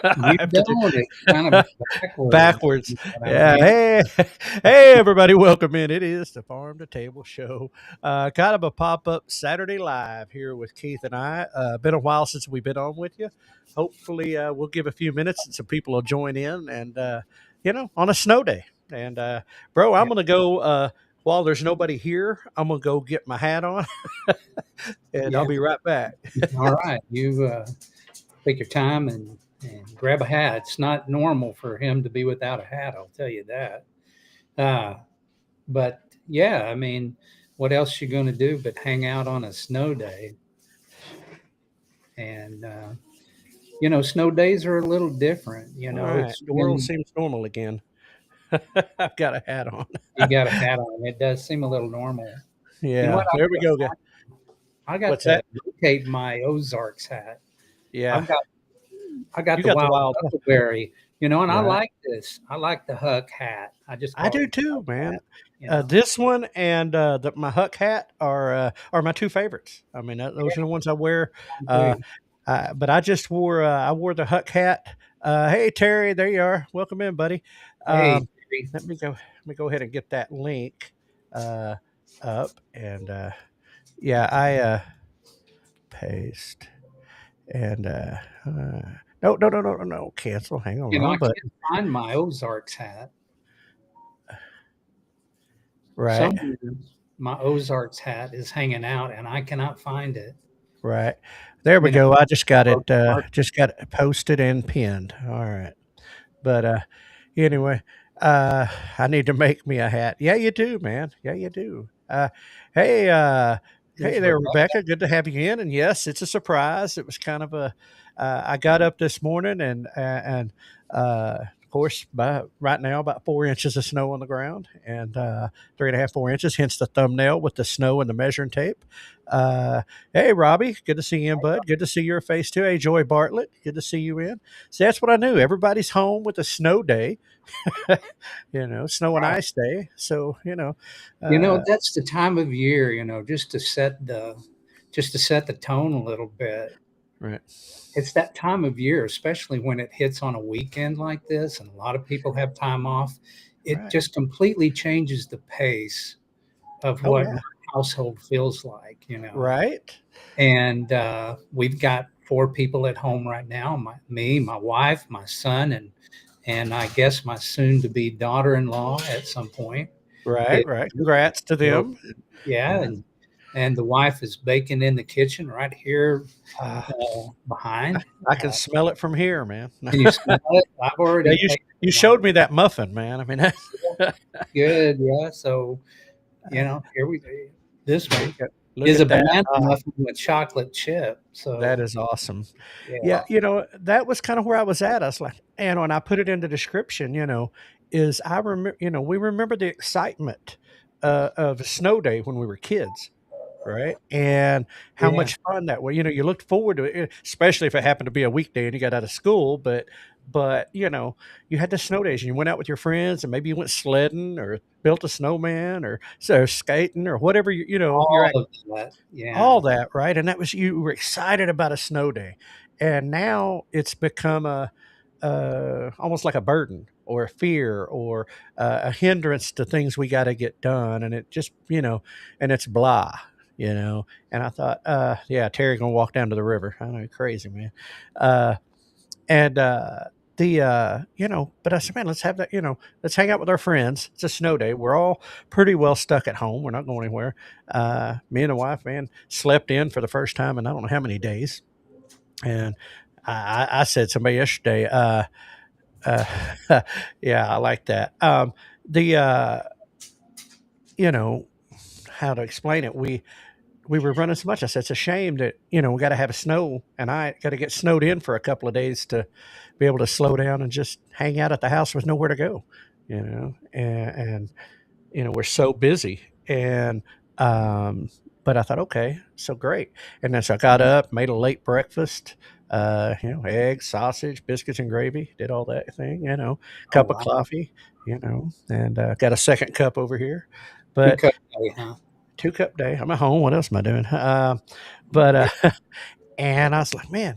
You I have to do don't. It's kind of backwards. backwards. You know what I Yeah. mean? Hey, hey, everybody. Welcome in. It is the Farm to Table Show. Kind of a pop up Saturday live here with Keith and I. Been a while since we've been on with you. Hopefully, we'll give a few minutes and some people will join in and, on a snow day. And, bro, I'm Yeah. going to go, while there's nobody here, I'm going to go get my hat on and I'll Yeah. be right back. All right. You take your time and grab a hat. It's not normal for him to be without a hat. I'll tell you that. Uh, but yeah, I mean, what else you going to do but hang out on a snow day? And snow days are a little different. All right. It's The world when seems normal again. I've got a hat on. you got a hat on. It does seem a little normal. You know Yeah. what? There we go. I got What's to that? locate my Ozarks hat. Yeah. I've got I got You the got the wild wild. huckleberry, and I Right. like this. I like the Huck hat. I just I call do it the too, Huck man. hat. You know, This one and my Huck hat are my two favorites. I mean, those are the ones I wear. I Uh, do. but I wore the Huck hat. Hey Terry, there you are. Welcome in, buddy. Hey, Um, let me go ahead and get that link uh, up and yeah, I paste and no, cancel. Hang on, I wrong can't button. find my Ozarks hat. Right. Somewhere my Ozarks hat is hanging out, and I cannot find it. Right. There we You know, go. I or mark- just got it posted and pinned. All right. But anyway, uh I need to make me a hat. Yeah, you do, man. Yeah, you do. Hey hey is there, Rebecca. Rebecca. Good to have you in. And yes, it's a surprise. It was kind of a I got up this morning and of course by right now about 4 inches of snow on the ground and 3.5, 4 inches, hence the thumbnail with the snow and the measuring tape. Uh Hey, Robbie, good to see you in, bud. Good to see your face too. Hey, Joy Bartlett, good to see you in. See, that's what I knew. Everybody's home with a snow day, snow and Right. ice day. So, uh, That's the time of year. Just to set the tone a little bit. right, It's that time of year, especially when it hits on a weekend like this, and a lot of people have time off. It right. just completely changes the pace of Oh, what yeah, my household feels like. right. And we've got four people at home right now: me, my wife, my son, and I guess my soon-to-be daughter-in-law at some point. Right, If right. Congrats to so, them. yeah, Yeah. and the wife is baking in the kitchen right here Ah, behind. I can smell it from here, man. Can you smell it? I've Yeah, already tasted you one. showed me that muffin, man. I mean, Good, yeah. So, here we this there one you go. Look is a at that. banana muffin with chocolate chip. That So, is awesome. Yeah, yeah, that was kind of where I was at. I was like, and when I put it in the description, is I remember, we remember the excitement of a snow day when we were kids, right? And how yeah. much fun that was. You looked forward to it, especially if it happened to be a weekday and you got out of school. But you had the snow days and you went out with your friends and maybe you went sledding or built a snowman or so skating or whatever your All of that. all Yeah. that, right? And that was you were excited about a snow day. And now it's become a almost like a burden or a fear or a hindrance to things we got to get done. And it just, and it's blah, And I thought, yeah, Terry gonna walk down to the river. I know, crazy man. Uh, and but I said, man, let's have that, let's hang out with our friends. It's a snow day. We're all pretty well stuck at home. We're not going anywhere. Me and the wife, man, slept in for the first time in I don't know how many days. And I said to somebody yesterday, uh, yeah, I like that. The you know how to explain it. We were running so much. I said it's a shame that we got to have a snow, and I got to get snowed in for a couple of days to be able to slow down and just hang out at the house with nowhere to go. And we're so busy, and um, but I thought, okay, so great. And then so I got up, made a late breakfast. Eggs, sausage, biscuits, and gravy. Did all that thing. Oh, Cup of wow. coffee. And got a second cup over here. Two But cup day, huh? 2 cup day. I'm at home. What else am I doing? But Yeah. and I was like, man,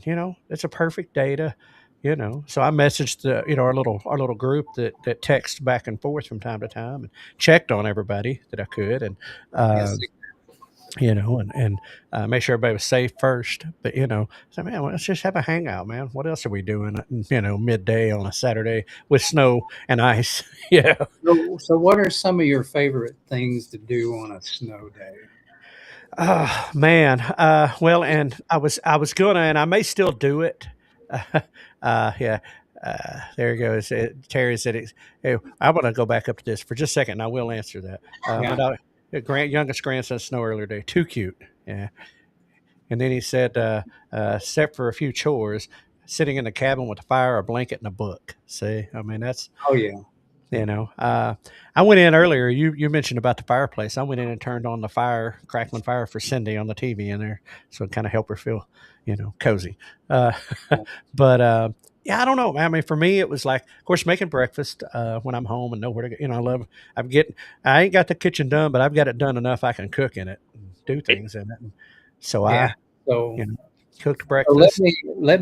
it's a perfect day to So I messaged our little group that texts back and forth from time to time, and checked on everybody that I could, and Yes. um, and make sure everybody was safe first. But so man, let's just have a hangout, man. What else are we doing? Midday on a Saturday with snow and ice. Yeah. So what are some of your favorite things to do on a snow day? Oh man. Well, and I was gonna, and I may still do it. Yeah. There he goes. Terry said, "Hey, I want to go back up to this for just a second. And I will answer that. My Yeah. daughter, youngest grandson, snow earlier today. Too cute. Yeah." And then he said, "Except for a few chores, sitting in the cabin with a fire, a blanket, and a book." See, I mean, that's Oh yeah. you know, uh, I went in earlier. You mentioned about the fireplace. I went in and turned on the crackling fire for Cindy on the TV in there, so it kind of helped her feel, cozy. Uh, but yeah, I don't know. I mean, for me, it was like, of course, making breakfast when I'm home and know where to go. I love. I'm getting. I ain't got the kitchen done, but I've got it done enough. I can cook in it, and do things in it. And so Yeah. I, So you know, cooked so let breakfast.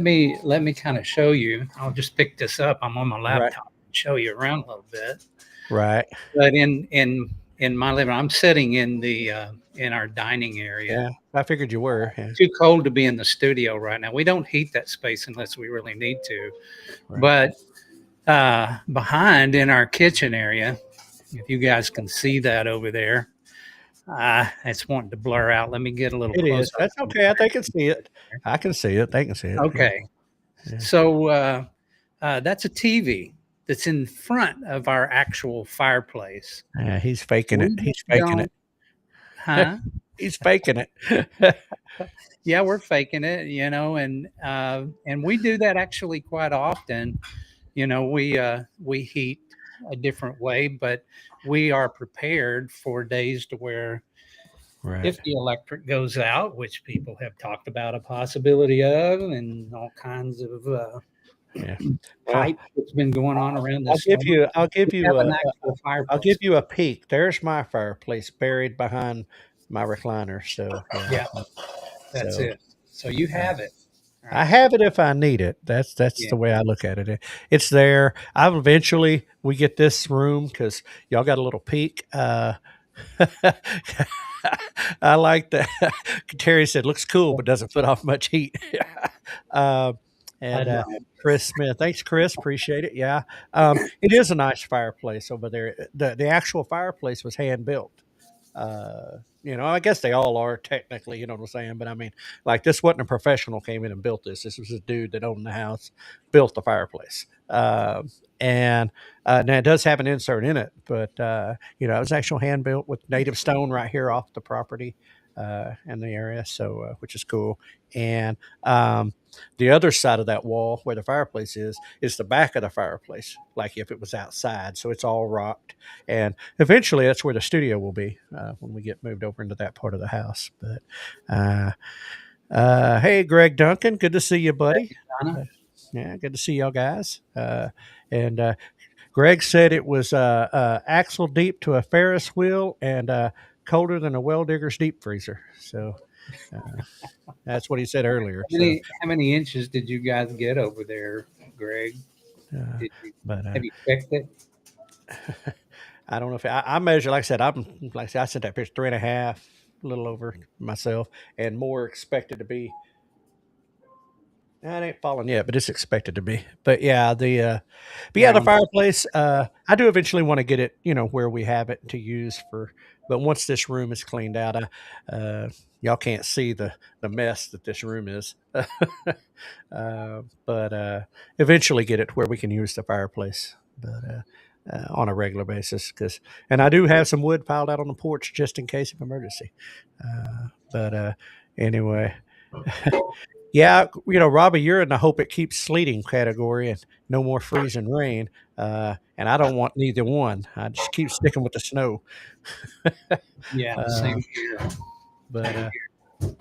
me let me kind of show you. I'll just pick this up. I'm on my Right, laptop and show you around a little bit. right. But in my living, I'm sitting in our dining area. Yeah, I figured you were. Yeah, Too cold to be in the studio right now. We don't heat that space unless we really need to. right. But behind in our kitchen area, if you guys can see that over there, it's wanting to blur out. Let me get a little It is. closer. That's okay. They can see it. I can see it. They can see it. Yeah. Okay, Yeah. so that's a TV that's in front of our actual fireplace. Yeah, he's faking it. We He's faking don't, it. huh? He's faking it. Yeah, we're faking it, and we do that actually quite often. We heat a different way, but we are prepared for days to where Right. if the electric goes out, which people have talked about a possibility of, and all kinds of Yeah. Well, hype that's been going on around I'll this give storm, you. I'll give we have you an a. actual I'll give fireplace. you a peek. There's my fireplace buried behind my recliner. So yeah. Yeah, that's So it. So you uh, have it. All I right. have it if I need it. That's Yeah. the way I look at it. It's there. I'll eventually we get this room because y'all got a little peek. I like that. Terry said, "Looks cool, but doesn't put off much heat." uh, I and know. Chris Smith, thanks, Chris. Appreciate it. Yeah, it is a nice fireplace over there. The actual fireplace was hand built. I guess they all are technically, you know what I'm saying? But I mean, like this wasn't a professional came in and built this. This was a dude that owned the house, built the fireplace. And Now it does have an insert in it, but it was actual hand built with native stone right here off the property in the area, so which is cool. And the other side of that wall where the fireplace is the back of the fireplace, like if it was outside. So it's all rocked, and eventually that's where the studio will be when we get moved over into that part of the house. But uh, hey, Greg Duncan, good to see you, buddy. Donna? Uh, yeah, good to see y'all guys. And Greg said it was axle deep to a Ferris wheel and colder than a well digger's deep freezer. So that's what he said earlier. So, How many inches did you guys get over there, Greg? uh, Did you but have you checked it? I don't know if I measure. I sent that picture 3.5, a little over myself, and more expected to be. It ain't fallen yet, but it's expected to be. But yeah, the Now, fireplace. I do eventually want to get it, where we have it to use for. But once this room is cleaned out, y'all can't see the mess that this room is. But eventually get it where we can use the fireplace, but on a regular basis. And I do have some wood piled out on the porch just in case of emergency. But anyway. Yeah, Robbie, you're in the hope it keeps sleeting category and no more freezing rain. And I don't want neither one. I just keep sticking with the snow. yeah, Uh, same here. but Same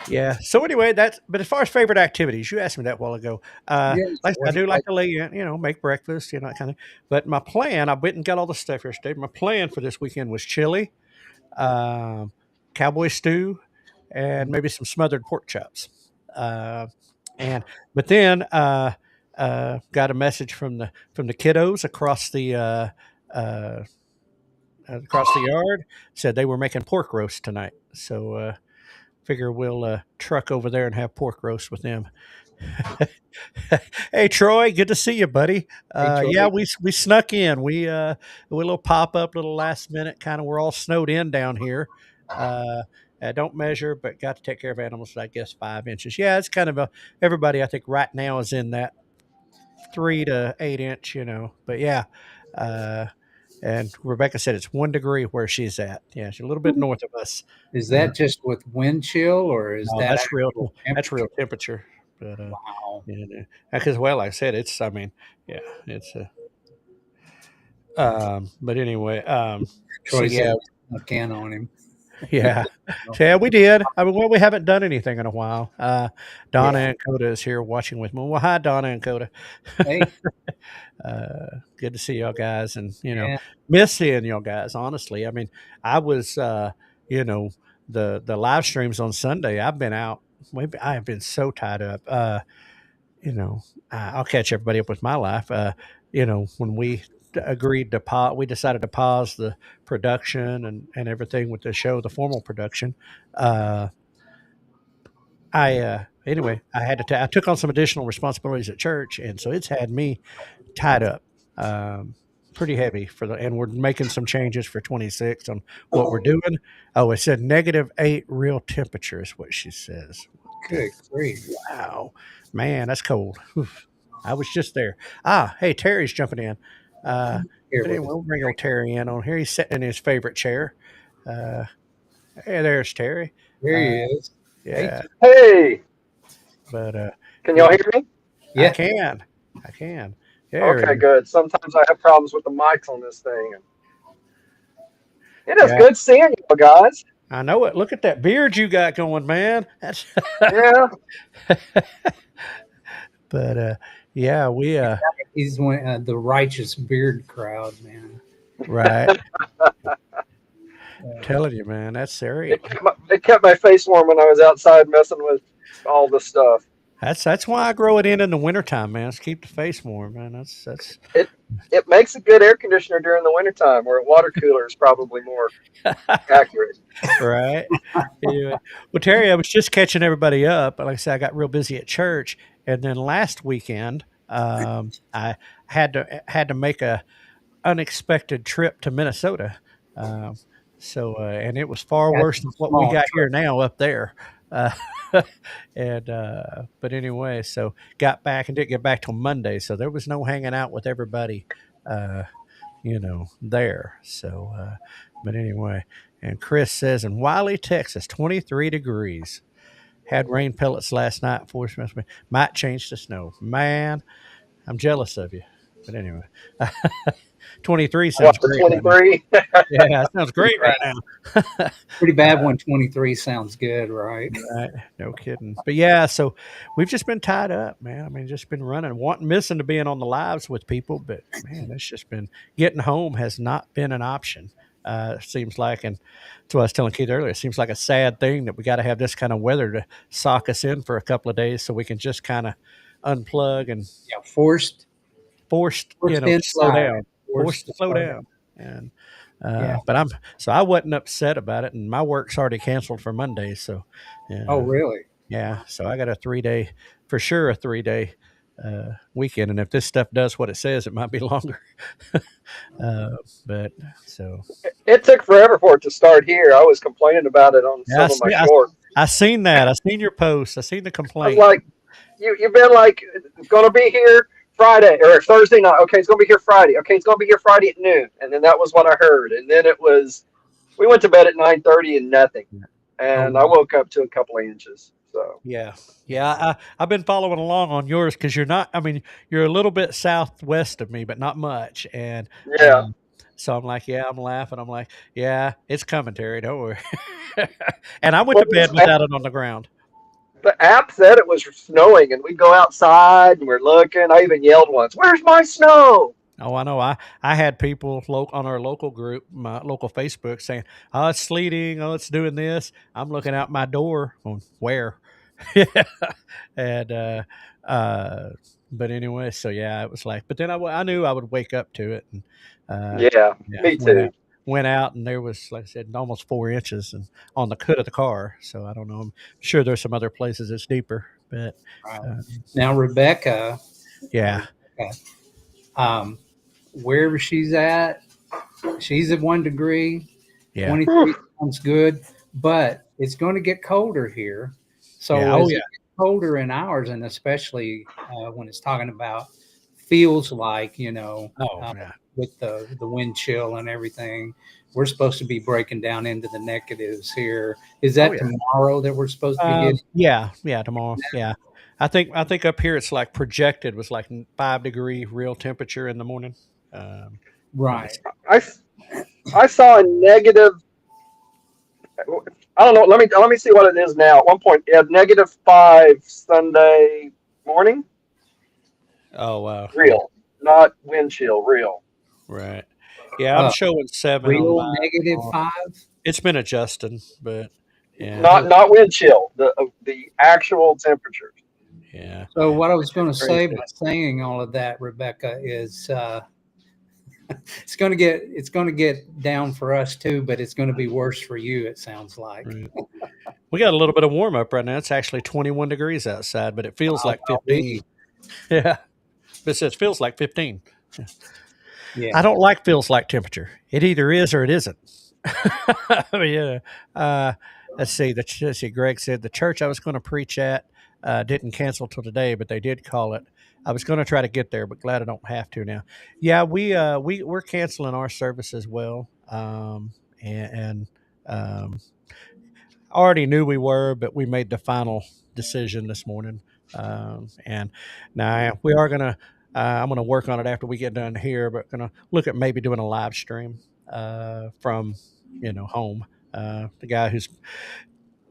yeah. So anyway, but as far as favorite activities, you asked me that a while ago. here. Yes. Like I What do do you like like? to lay in, make breakfast, that kind of. But my plan, I went and got all the stuff yesterday. My plan for this weekend was chili, um, cowboy stew, and maybe some smothered pork chops. Uh, and but then got a message from the kiddos uh, across the yard. Said they were making pork roast tonight. So figure we'll truck over there and have pork roast with them. Hey Troy, good to see you, buddy. Hey, Troy. Yeah, we snuck in. We a little pop up, little last minute kind of. We're all snowed in down here. Don't measure, but got to take care of animals. I guess 5 inches. Yeah, it's kind of a everybody. I think right now is in that 3 to 8 inch. But yeah. And Rebecca said it's 1 degree where she's at. Yeah, she's a little bit north of us. Is that just with wind chill, or is No, that that's real. actual That's real temperature? temperature. But Wow. because well, like I said, it's. I mean, yeah, it's a. But anyway, so Troy said yeah, I can on him. yeah, so yeah, we did. I mean, well, we haven't done anything in a while. Donna Yeah. and Coda is here watching with me. Well, hi, Donna and Coda. Hey, Good to see y'all guys, and yeah. miss seeing y'all guys. Honestly, I mean, I was, you know, the live streams on Sunday. I've been out. Maybe I have been so tied up. I'll catch everybody up with my life. When we agreed to we decided to pause the production and everything with the show, the formal production. Anyway, I took on some additional responsibilities at church, and so it's had me tied up pretty heavy and we're making some changes for 26 on what we're doing. Oh, it said -8 real temperature is what she says. Good grief. Wow, man, that's cold. Oof. I was just there. Hey, Terry's jumping in. Here But with anyway, we'll bring old Terry in on here. He's sitting in his favorite chair. Uh, hey, there's Terry. Here he is. Yeah, Hey, but can y'all hear me? Yeah. I can. There Okay, he is. good. Sometimes I have problems with the mics on this thing. It is Yeah, good seeing you guys. I know it. Look at that beard you got going, man. That's Yeah, but yeah, we He's the righteous beard crowd, man. right. Telling you, man, that's serious. it kept my face warm when I was outside messing with all this stuff. That's why I grow it in the wintertime, man. Let's keep the face warm, man. That's It it makes a good air conditioner during the wintertime, where a water cooler is probably more accurate. right. Anyway. Well, Terry, I was just catching everybody up. Like I said, I got real busy at church, and then last weekend, I had to make a unexpected trip to Minnesota. Um, and it was far That's worse a than what we small got here trip. now up there. Uh, but anyway, so got back and didn't get back till Monday, so there was no hanging out with everybody, uh, there. So, but anyway, and Chris says in Wiley, Texas, 23 degrees. Had rain pellets last night. Might change to snow. Man, I'm jealous of you. But anyway, 23 sounds What, the great right now. 23? Yeah, it sounds great right now. Pretty bad when 23 sounds good, right? Right. No kidding. But yeah, so we've just been tied up, man. I mean, just been running, missing to being on the lives with people. But man, it's just been getting home has not been an option. Seems like, and that's what I was telling Keith earlier. It seems like a sad thing that we got to have this kind of weather to sock us in for a couple of days so we can just kind of unplug and Yeah, forced forced, inside. slow down, forced Forced to slow slow down. And Yeah. but I wasn't upset about it, and my work's already canceled for Monday. So, Oh, yeah, really? yeah. So I got a 3 day, for sure, a 3 day weekend. And if this stuff does what it says, it might be longer. uh, but so It took forever for it to start here. I was complaining about it on yeah, some of my shorts. I seen that. I seen your post. I seen the I was complaint. like, you've been like, it's going to be here Friday or Thursday night. Okay, it's going to be here Friday. Okay, it's going to be here Friday at noon. And then that was what I heard. And then we went to bed at 9:30 and nothing. And Oh, I woke up to a couple of inches. So yeah, yeah. I've been following along on yours because you're not. I mean, you're a little bit southwest of me, but not much. And yeah, so I'm like, yeah, I'm laughing. I'm like, yeah, it's coming, Terry. Don't worry. And I went well, to bed without it on the ground. the app said it was snowing, and we go outside and we're looking. I even yelled once, "Where's my snow?" Oh, I know. I had people on our local group, my local Facebook, saying, "Oh, it's sleeting. Oh, it's doing this." I'm looking out my door. Going, where? Yeah, and But anyway, so yeah, it was like. But then I knew I would wake up to it, and Yeah, yeah, me too. went out, and there was, like I said, almost 4 inches and on the hood of the car. So I don't know. I'm sure there's some other places it's deeper, but Right. uh, Now, Rebecca, yeah, um, wherever she's at, she's at 1 degree. yeah, 23 sounds good, but it's going to get colder here. So yeah. Oh as yeah. it gets colder in ours, and especially when it's talking about feels like, Oh yeah. with the wind chill and everything, we're supposed to be breaking down into the negatives here. Is Oh that yeah. tomorrow that we're supposed to be getting? Yeah, tomorrow. Yeah. I think up here it's like projected was like 5 degree real temperature in the morning. Let me Right. see. I, I saw a negative. I don't know. Let me see what it is now. At one point, it had -5 Sunday morning. Oh wow. Yeah. Real, not wind chill. Real. Right. Yeah, I'm Uh, showing 7 on real mine. -5. It's been adjusting, but yeah, Not wind chill. The actual temperatures. yeah. So what I was Which is going to say crazy. by saying all of that, Rebecca, is it's going to get down for us too, but it's going to be worse for you. It sounds like. Right. We got a little bit of warm up right now. It's actually 21 degrees outside, but it feels like I'll 15. be, Yeah. It says feels like 15. yeah. I don't like feels like temperature. It either is or it isn't. Yeah. Uh, let's see. Let's see. Greg said the church I was going to preach at didn't cancel till today, but they did call it. I was going to try to get there, but glad I don't have to now. Yeah, we're canceling our service as well, and already knew we were, but we made the final decision this morning. And now we are gonna. I'm gonna work on it after we get done here, but gonna look at maybe doing a live stream from home. The guy who's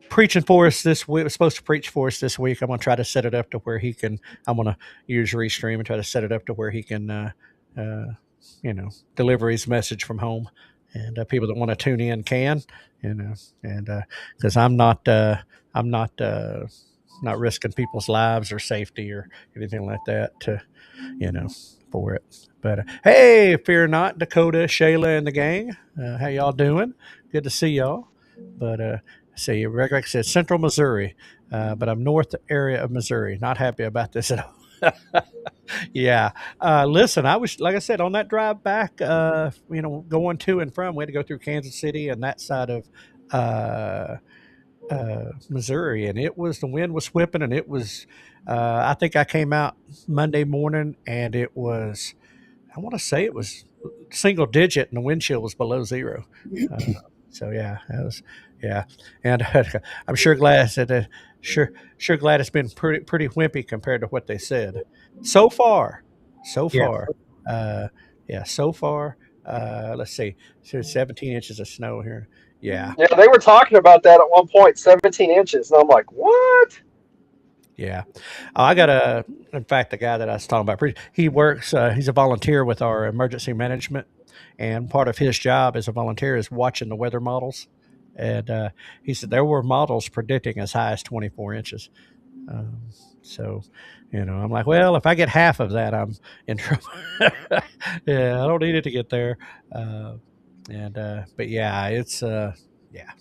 preaching for us this week was supposed to preach for us this week. I'm gonna try to set it up to where he can. I'm gonna use Restream and try to set it up to where he can, deliver his message from home, and people that want to tune in can, and because I'm not risking people's lives or safety or anything like that you know, for it. But hey, fear not, Dakota, Shayla, and the gang. How y'all doing? Good to see y'all. But see, like I said, Central Missouri, but I'm north area of Missouri. Not happy about this at all. Yeah. Listen, I was, like I said, on that drive back, going to and from, we had to go through Kansas City and that side of uh, Missouri, and the wind was whipping, and it was. I think I came out Monday morning, and it was. I want to say it was single digit, and the wind chill was below zero. Uh, so yeah, that was yeah, and I'm sure glad that sure glad it's been pretty wimpy compared to what they said so far. So Yeah. far, uh, yeah, so far. Let's see, so 17 inches of snow here. Yeah, Yeah, they were talking about that at one point. 17 inches, and I'm like, what? yeah. In fact, the guy that I was talking about, he works, he's a volunteer with our emergency management. And part of his job as a volunteer is watching the weather models. And he said there were models predicting as high as 24 inches. Um, so, I'm like, well, if I get half of that, I'm in trouble. Yeah, I don't need it to get there. But yeah, yeah.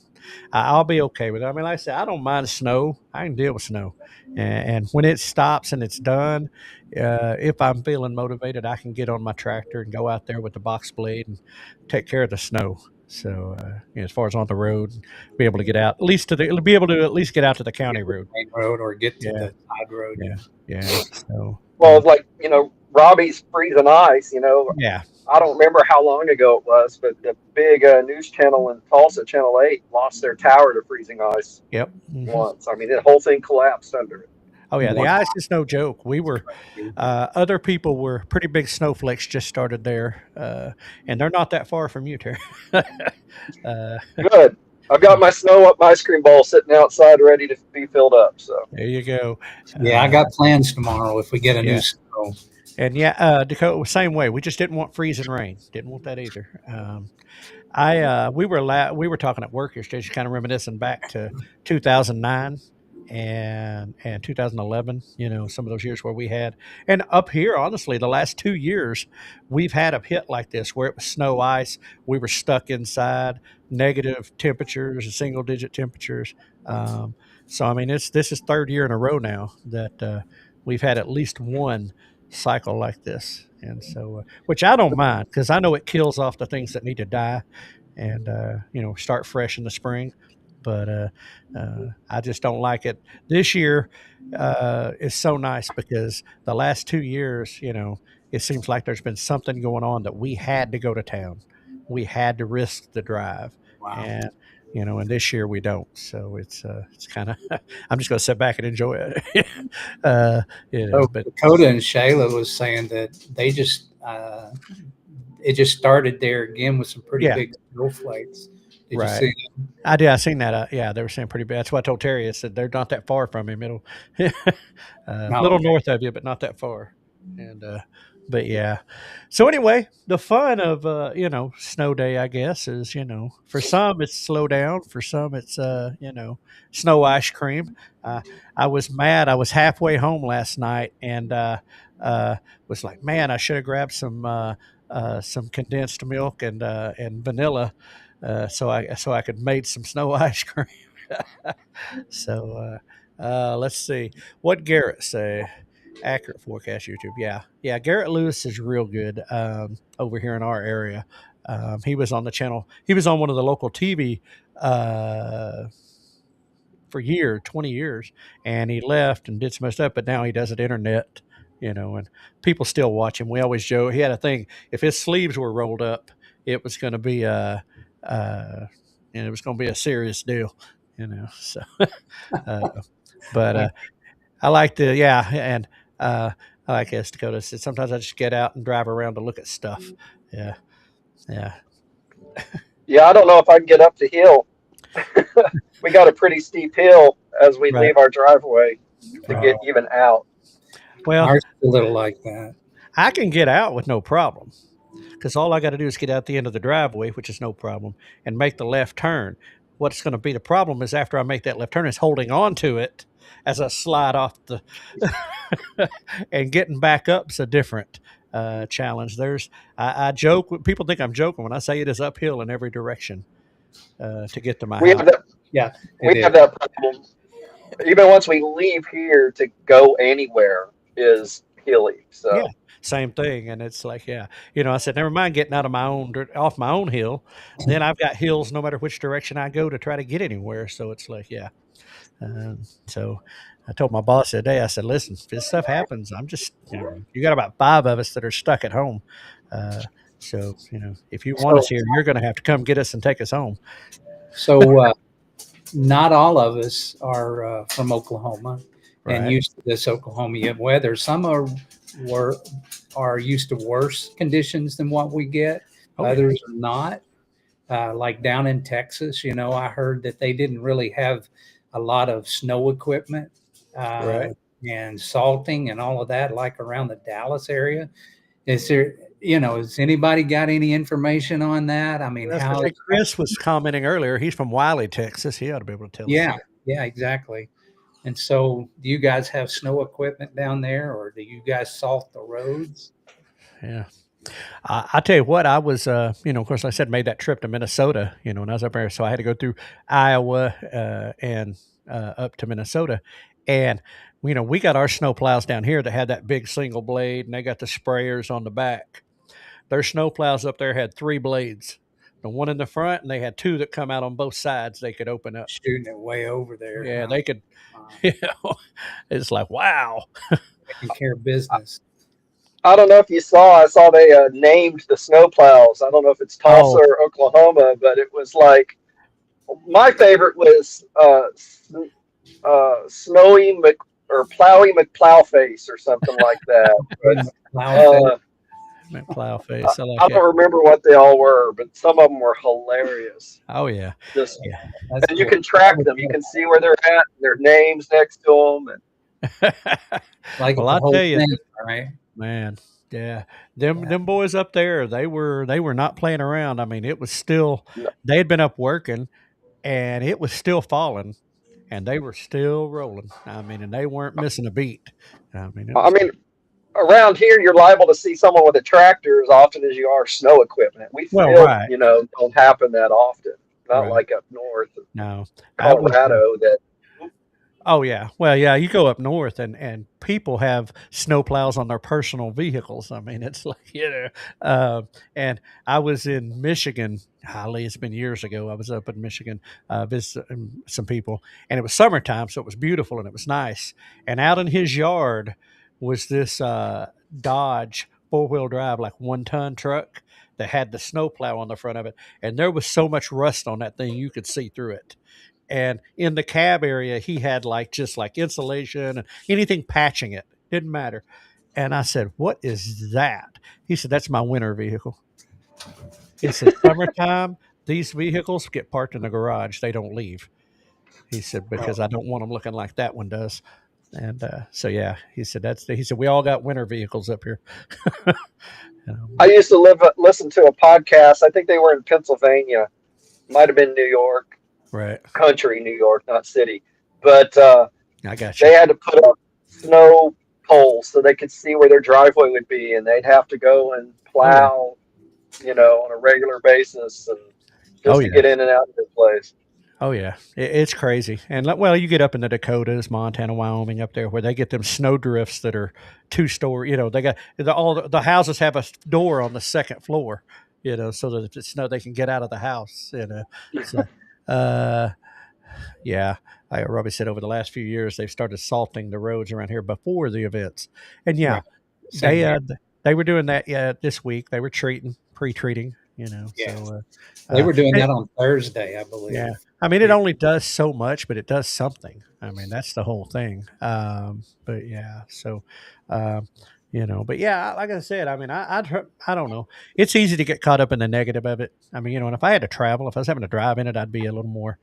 I'll be okay with it. I mean, like I said, I don't mind snow. I can deal with snow, and when it stops and it's done, if I'm feeling motivated, I can get on my tractor and go out there with the box blade and take care of the snow. So, as far as on the road, be able to get out be able to at least get out to the county Get to the road. main road or get to Yeah, the side road. yeah, yeah. So, Well, it's like Robbie's freezing ice. yeah, I don't remember how long ago it was, but the big news channel in Tulsa, Channel 8, lost their tower to freezing ice yep. Hmm. once. I mean, the whole thing collapsed under it. Oh yeah, the Wow. ice is no joke. Other people were pretty big snowflakes just started there, and they're not that far from you, Terry. uh, Good. I've got my snow up ice cream bowl sitting outside ready to be filled up. So there you go. Yeah, I got plans tomorrow if we get a new Yeah. snow. And yeah, Dakota was same way. We just didn't want freezing rain. Didn't want that either. We were talking at work yesterday, just kind of reminiscing back to 2009, and 2011, some of those years where we had, and up here, honestly, the last 2 years, we've had a hit like this where it was snow ice. We were stuck inside, negative temperatures, single digit temperatures. So, I mean, this is third year in a row now that we've had at least one cycle like this. And so, which I don't mind because I know it kills off the things that need to die and, start fresh in the spring. But I just don't like it. This year is so nice because the last 2 years, it seems like there's been something going on that we had to go to town. We had to risk the drive. Wow. And, and this year we don't. So it's kind of, I'm just going to sit back and enjoy it. But Dakota and Shayla was saying that they just, it just started there again with some pretty big snowflakes. Did you see that? I did. I seen that. Yeah, they were saying pretty bad. That's what I told Terry. I said they're not that far from him. It'll little north of you, but not that far. And but yeah. So anyway, the fun of snow day, I guess, is for some it's slow down, for some it's snow ice cream. I was mad. I was halfway home last night and was like, man, I should have grabbed some condensed milk and vanilla. So I could made some snow ice cream. So let's see what Garrett say. Accurate forecast YouTube. Yeah. Garrett Lewis is real good over here in our area. He was on the channel. He was on one of the local TV for 20 years, and he left and did some other stuff. But now he does it internet, and people still watch him. We always joke. He had a thing. If his sleeves were rolled up, it was going to be and it was going to be a serious deal, So, but I like and I like as Dakota said. Sometimes I just get out and drive around to look at stuff. Yeah. Yeah, I don't know if I can get up the hill. We got a pretty steep hill as we leave our driveway to get even out. Well, ours is a little like that. I can get out with no problem because all I got to do is get out the end of the driveway, which is no problem, and make the left turn. What's going to be the problem is after I make that left turn is holding on to it as I slide off the and getting back up's a different challenge. I joke. People think I'm joking when I say it is uphill in every direction to get to my house. We have that problem. Even once we leave here to go anywhere is hilly. So. Yeah. Same thing, and it's like, I said, never mind getting off my own hill. Then I've got hills no matter which direction I go to try to get anywhere. So it's like, so I told my boss today, I said, listen, if this stuff happens, I'm just, you got about 5 of us that are stuck at home. So, if you want us here, you're going to have to come get us and take us home. So not all of us are from Oklahoma and used to this Oklahoma weather. Some are used to worse conditions than what we get. Others are not. Like down in Texas, I heard that they didn't really have a lot of snow equipment and salting and all of that, like around the Dallas area. Has anybody got any information on that? I mean, Chris was commenting earlier. He's from Wiley, Texas. He ought to be able to tell us. Yeah, exactly. And so do you guys have snow equipment down there, or do you guys salt the roads? Yeah. I tell you what, I was, of course, like I said, made that trip to Minnesota, when I was up there. So I had to go through Iowa and up to Minnesota. And, we got our snow plows down here that had that big single blade, and they got the sprayers on the back. Their snow plows up there had 3 blades. The one in the front, and they had 2 that come out on both sides they could open up. Shooting it way over there. Yeah, they could, it's like, wow. Taking care of business. I don't know if you I saw they named the snow plows. I don't know if it's Tulsa or Oklahoma, but it was like, my favorite was Snowy or Plowy McPlowface or something like that. McPlowface. I don't remember what they all were, but some of them were hilarious. Oh yeah, and cool. You can track them. You can see where they're at, their names next to them. And well, I'll tell you, right, man. Yeah, them boys up there, they were not playing around. I mean, it was still they had been up working, and it was still falling, and they were still rolling. I mean, and they weren't missing a beat. I mean, it I was mean, around here, you're liable to see someone with a tractor as often as you are snow equipment. We well, still, right, don't happen that often. Not right. like up north, No, I was. Colorado. That Oh yeah, well yeah. You go up north, and people have snow plows on their personal vehicles. I mean, it's like and I was in Michigan. Holly, it's been years ago. I was up in Michigan visiting some people, and it was summertime, so it was beautiful and it was nice. And out in his yard was this Dodge 4-wheel drive, like 1-ton truck that had the snow plow on the front of it, and there was so much rust on that thing you could see through it. And in the cab area, he had just like insulation and anything patching it. Didn't matter. And I said, "What is that?" He said, "That's my winter vehicle." He said, "Summertime, these vehicles get parked in the garage. They don't leave." He said, "Because I don't want them looking like that one does." And so, yeah, he said, he said, "We all got winter vehicles up here." I used to listen to a podcast. I think they were in Pennsylvania, might have been New York, Right. country New York, not city, but I got they you. had to put up snow poles so they could see where their driveway would be, and they'd have to go and Oh, yeah. plow, on a regular basis, and Oh, just to yeah. get in and out of this place. Oh yeah, it's crazy. And well, you get up in the Dakotas, Montana, Wyoming, up there where they get them snow drifts that are 2-story. They got all the houses have a door on the second floor. So that if it's snow, they can get out of the house. So, uh, yeah. Like Robbie said, over the last few years, they've started salting the roads around here before the events. And yeah, Right. Same they here. they were doing that. Yeah, this week they were pre-treating. Yeah. So They were doing and- that on Thursday, I believe. yeah. I mean, it Yeah. only does so much, but it does something. I mean, that's the whole thing. But yeah, so, but yeah, like I said, I mean, I don't know. It's easy to get caught up in the negative of it. I mean, and if I had to travel, if I was having to drive in it, I'd be a little more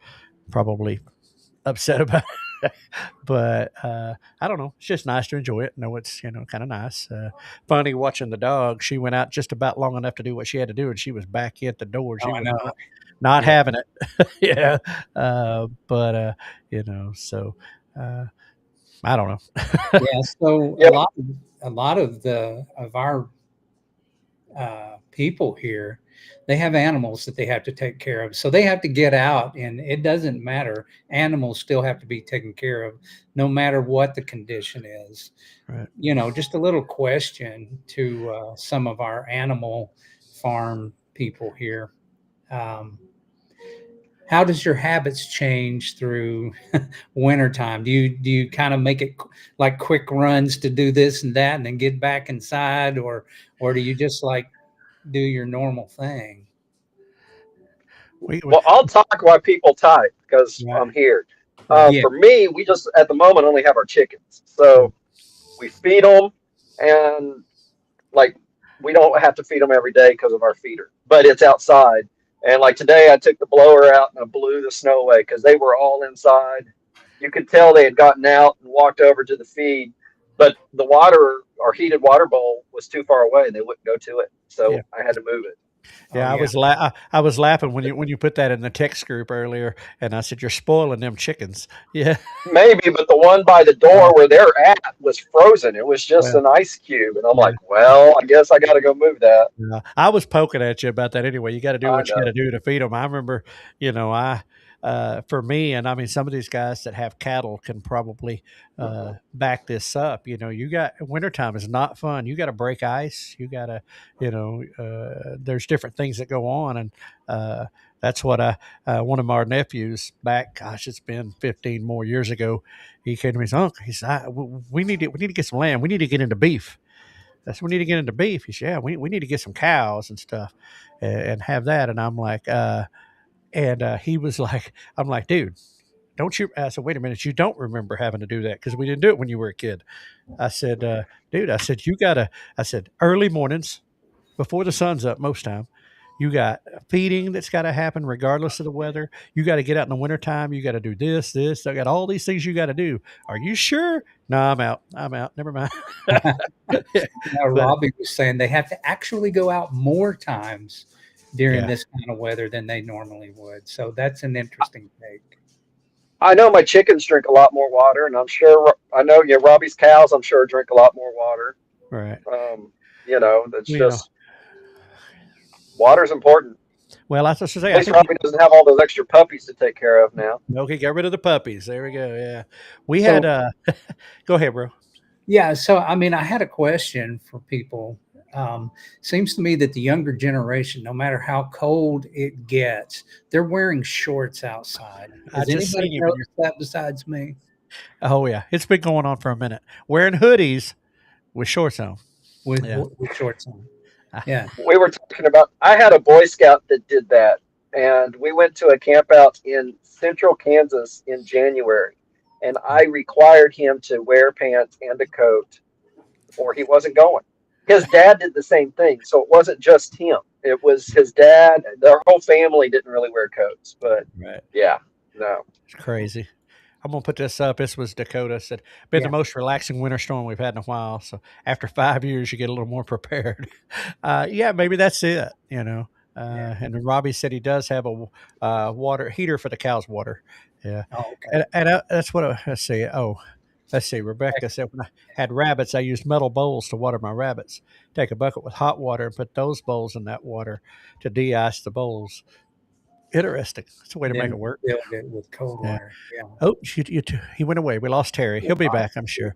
probably upset about it. But I don't know. It's just nice to enjoy it. No, it's kind of nice. Funny watching the dog. She went out just about long enough to do what she had to do, and she was back at the door. She Oh, I was know. not Yeah. having it. Yeah. But so I don't know. Yeah. So Yeah, a lot of our people here, they have animals that they have to take care of. So they have to get out, and it doesn't matter. Animals still have to be taken care of, no matter what the condition is. Right. Just a little question to some of our animal farm people here. How does your habits change through wintertime? Do you kind of make it like quick runs to do this and that and then get back inside, or do you just like do your normal thing? We well, I'll talk while people type because right, I'm here. right. Yeah. For me, we just at the moment only have our chickens, so we feed them, and like we don't have to feed them every day because of our feeder, but it's outside. And like today, I took the blower out and I blew the snow away because they were all inside. You could tell they had gotten out and walked over to the feed, but the water, our heated water bowl, was too far away and they wouldn't go to it. Yeah. So I had to move it. Yeah, Oh, yeah. I was laughing when you put that in the text group earlier, and I said you're spoiling them chickens. Yeah, Maybe, but the one by the door where they're at was frozen. It was just well, an ice cube. And I'm yeah. like, well, I guess I got to go move that. Yeah. I was poking at you about that anyway. You got to do I what you got to know. do to feed them. I remember, for me, and I mean, some of these guys that have cattle can probably back this up. You got wintertime is not fun. You got to break ice. You got to, there's different things that go on. And that's what one of our nephews back, gosh, it's been 15 more years ago. He came to me and said, "Uncle," he said, we need to get some land. We need to get into beef. That's we need to get into beef. He said, "Yeah, we need to get some cows and stuff and have that." And I'm like, he was like, I'm like, "Dude, don't you?" I said, "Wait a minute, you don't remember having to do that because we didn't do it when you were a kid." I said, "Dude," I said, I said, early mornings before the sun's up most time. You got feeding that's got to happen regardless of the weather. You got to get out in the wintertime. You got to do this. I got all these things you got to do. Are you sure?" "No, I'm out. Never mind." But Robbie was saying they have to actually go out more times during yeah, this kind of weather than they normally would. So that's an interesting take. I know my chickens drink a lot more water, and I'm sure I know Robbie's cows. I'm sure drink a lot more water. Right. That's Well, just water's important. well, I was supposed to say, At I least think Robbie doesn't have all those extra puppies to take care of now. okay, get rid of the puppies. There we go. Yeah. We had, So go ahead, bro. yeah, so I mean, I had a question for people. Seems to me that the younger generation, no matter how cold it gets, they're wearing shorts outside. I Has just anybody seen you when you're, noticed that besides me? oh, yeah. It's been going on for a minute. Wearing hoodies with shorts on. With, Yeah. with shorts on? Yeah. We were talking about. I had a Boy Scout that did that, and we went to a camp out in central Kansas in January, and I required him to wear pants and a coat, or he wasn't going. His dad did the same thing, so it wasn't just him. It was his dad. Their whole family didn't really wear coats, but Right. yeah, no. It's crazy. I'm gonna put this up. This was Dakota said, been the Yeah. most relaxing winter storm we've had in a while. So after 5 years, you get a little more prepared. Yeah, maybe that's it. Yeah. And Robbie said he does have a water heater for the cows' water. Yeah, Oh, okay. and that's what. Let's see. Oh, let's see. Rebecca said when I had rabbits, I used metal bowls to water my rabbits. Take a bucket with hot water and put those bowls in that water to de-ice the bowls. Interesting. It's a way to make Then it work. filled it with cold Yeah. water. Yeah. Oh, he went away. We lost Terry. He'll be back, I'm sure.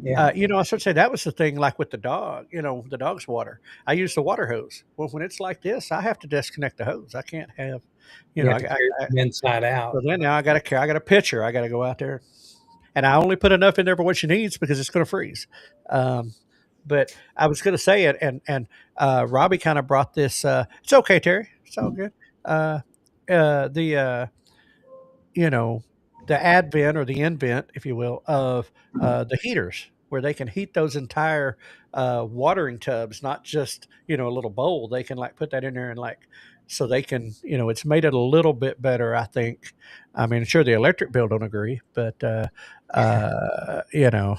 Yeah. I should say that was the thing, like with the dog, the dog's water. I use the water hose. Well, when it's like this, I have to disconnect the hose. I can't have, You have I, to I, carry I them inside out. so then now I got a pitcher. I got to go out there, and I only put enough in there for what she needs because it's going to freeze. Um, but I was going to say it, and Robbie kind of brought this. It's okay, Terry. It's all good. The you know, the advent or the invent, if you will, of the heaters, where they can heat those entire watering tubs, not just a little bowl. They can like put that in there and like so they can it's made it a little bit better. I think. I mean, sure, the electric bill don't agree, but uh, you know.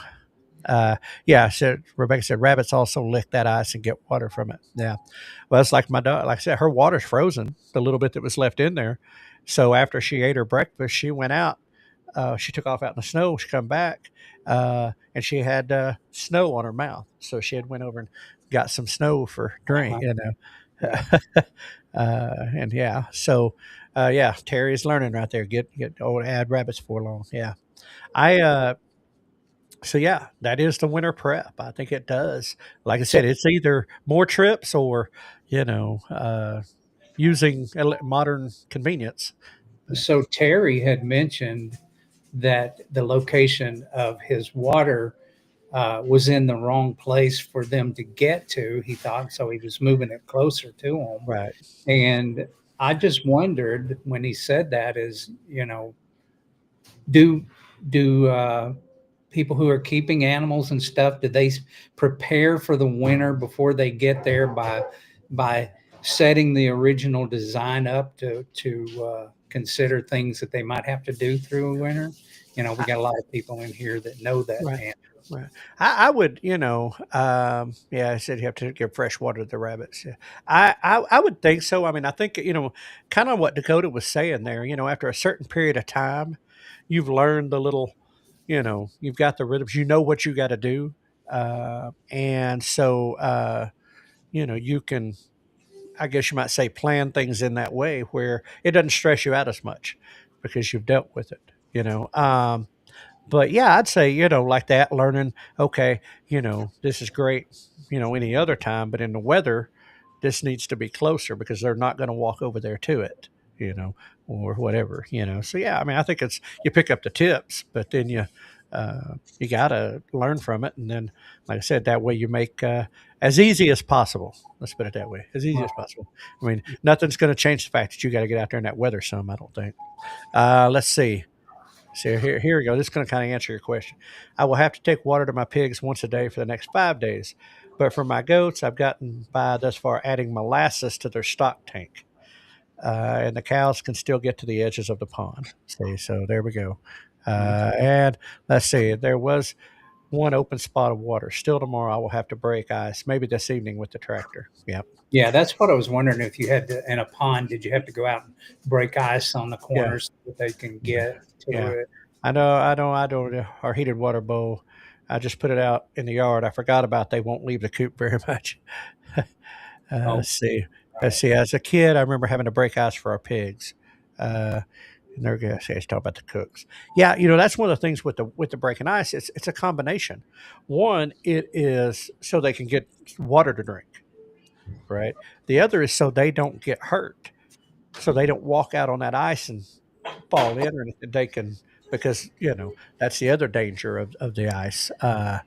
Yeah, so Rebecca said rabbits also lick that ice and get water from it. Yeah, well, it's like my dog. Like I said, her water's frozen. The little bit that was left in there. So after she ate her breakfast, she went out. She took off out in the snow. She come back, and she had snow on her mouth. So she had went over and got some snow for drink. Yeah. And yeah, so yeah, Terry's learning right there. Get add rabbits for long. Yeah, I so yeah, that is the winter prep. I think it does. Like I So said, it's either more trips or you know using modern convenience. so Terry had mentioned that the location of his water was in the wrong place for them to get to. He thought so. He was moving it closer to him, Right. and I just wondered when he said that is do people who are keeping animals and stuff, do they prepare for the winter before they get there by setting the original design up to consider things that they might have to do through a winter? We got a lot of people in here that know that. Right. And Right. I would, yeah, I said you have to give fresh water to the rabbits. Yeah. I would think so. I mean, I think, kind of what Dakota was saying there, after a certain period of time, you've learned the little, you've got the rhythms, you know what you got to do. And so, you can, I guess you might say, plan things in that way where it doesn't stress you out as much because you've dealt with it, but yeah, I'd say, like that, learning, okay, this is great, any other time, but in the weather, this needs to be closer because they're not going to walk over there to it, or whatever, So yeah, I mean, I think you pick up the tips, but then you got to learn from it. And then, like I said, that way you make as easy as possible. Let's put it that way, as easy as possible. I mean, nothing's going to change the fact that you got to get out there in that weather some, I don't think. Let's see. So here we go. This is going to kind of answer your question. I will have to take water to my pigs once a day for the next 5 days. But for my goats, I've gotten by thus far adding molasses to their stock tank. And the cows can still get to the edges of the pond. See, so there we go. And let's see, there was one open spot of water. Still tomorrow, I will have to break ice, maybe this evening with the tractor. Yep. yeah, that's what I was wondering. If you had to, in a pond, did you have to go out and break ice on the corners so that they can get to the Yeah. root. I don't. Our heated water bowl, I just put it out in the yard. I forgot about they won't leave the coop very much. Oh, Let's see. right. As a kid, I remember having to break ice for our pigs. And they're going to say, talk about the cooks. Yeah, that's one of the things with the breaking ice. It's a combination. One, it is so they can get water to drink, right? The other is so they don't get hurt, so they don't walk out on that ice and fall in, or anything. They can, because that's the other danger of the ice. Uh,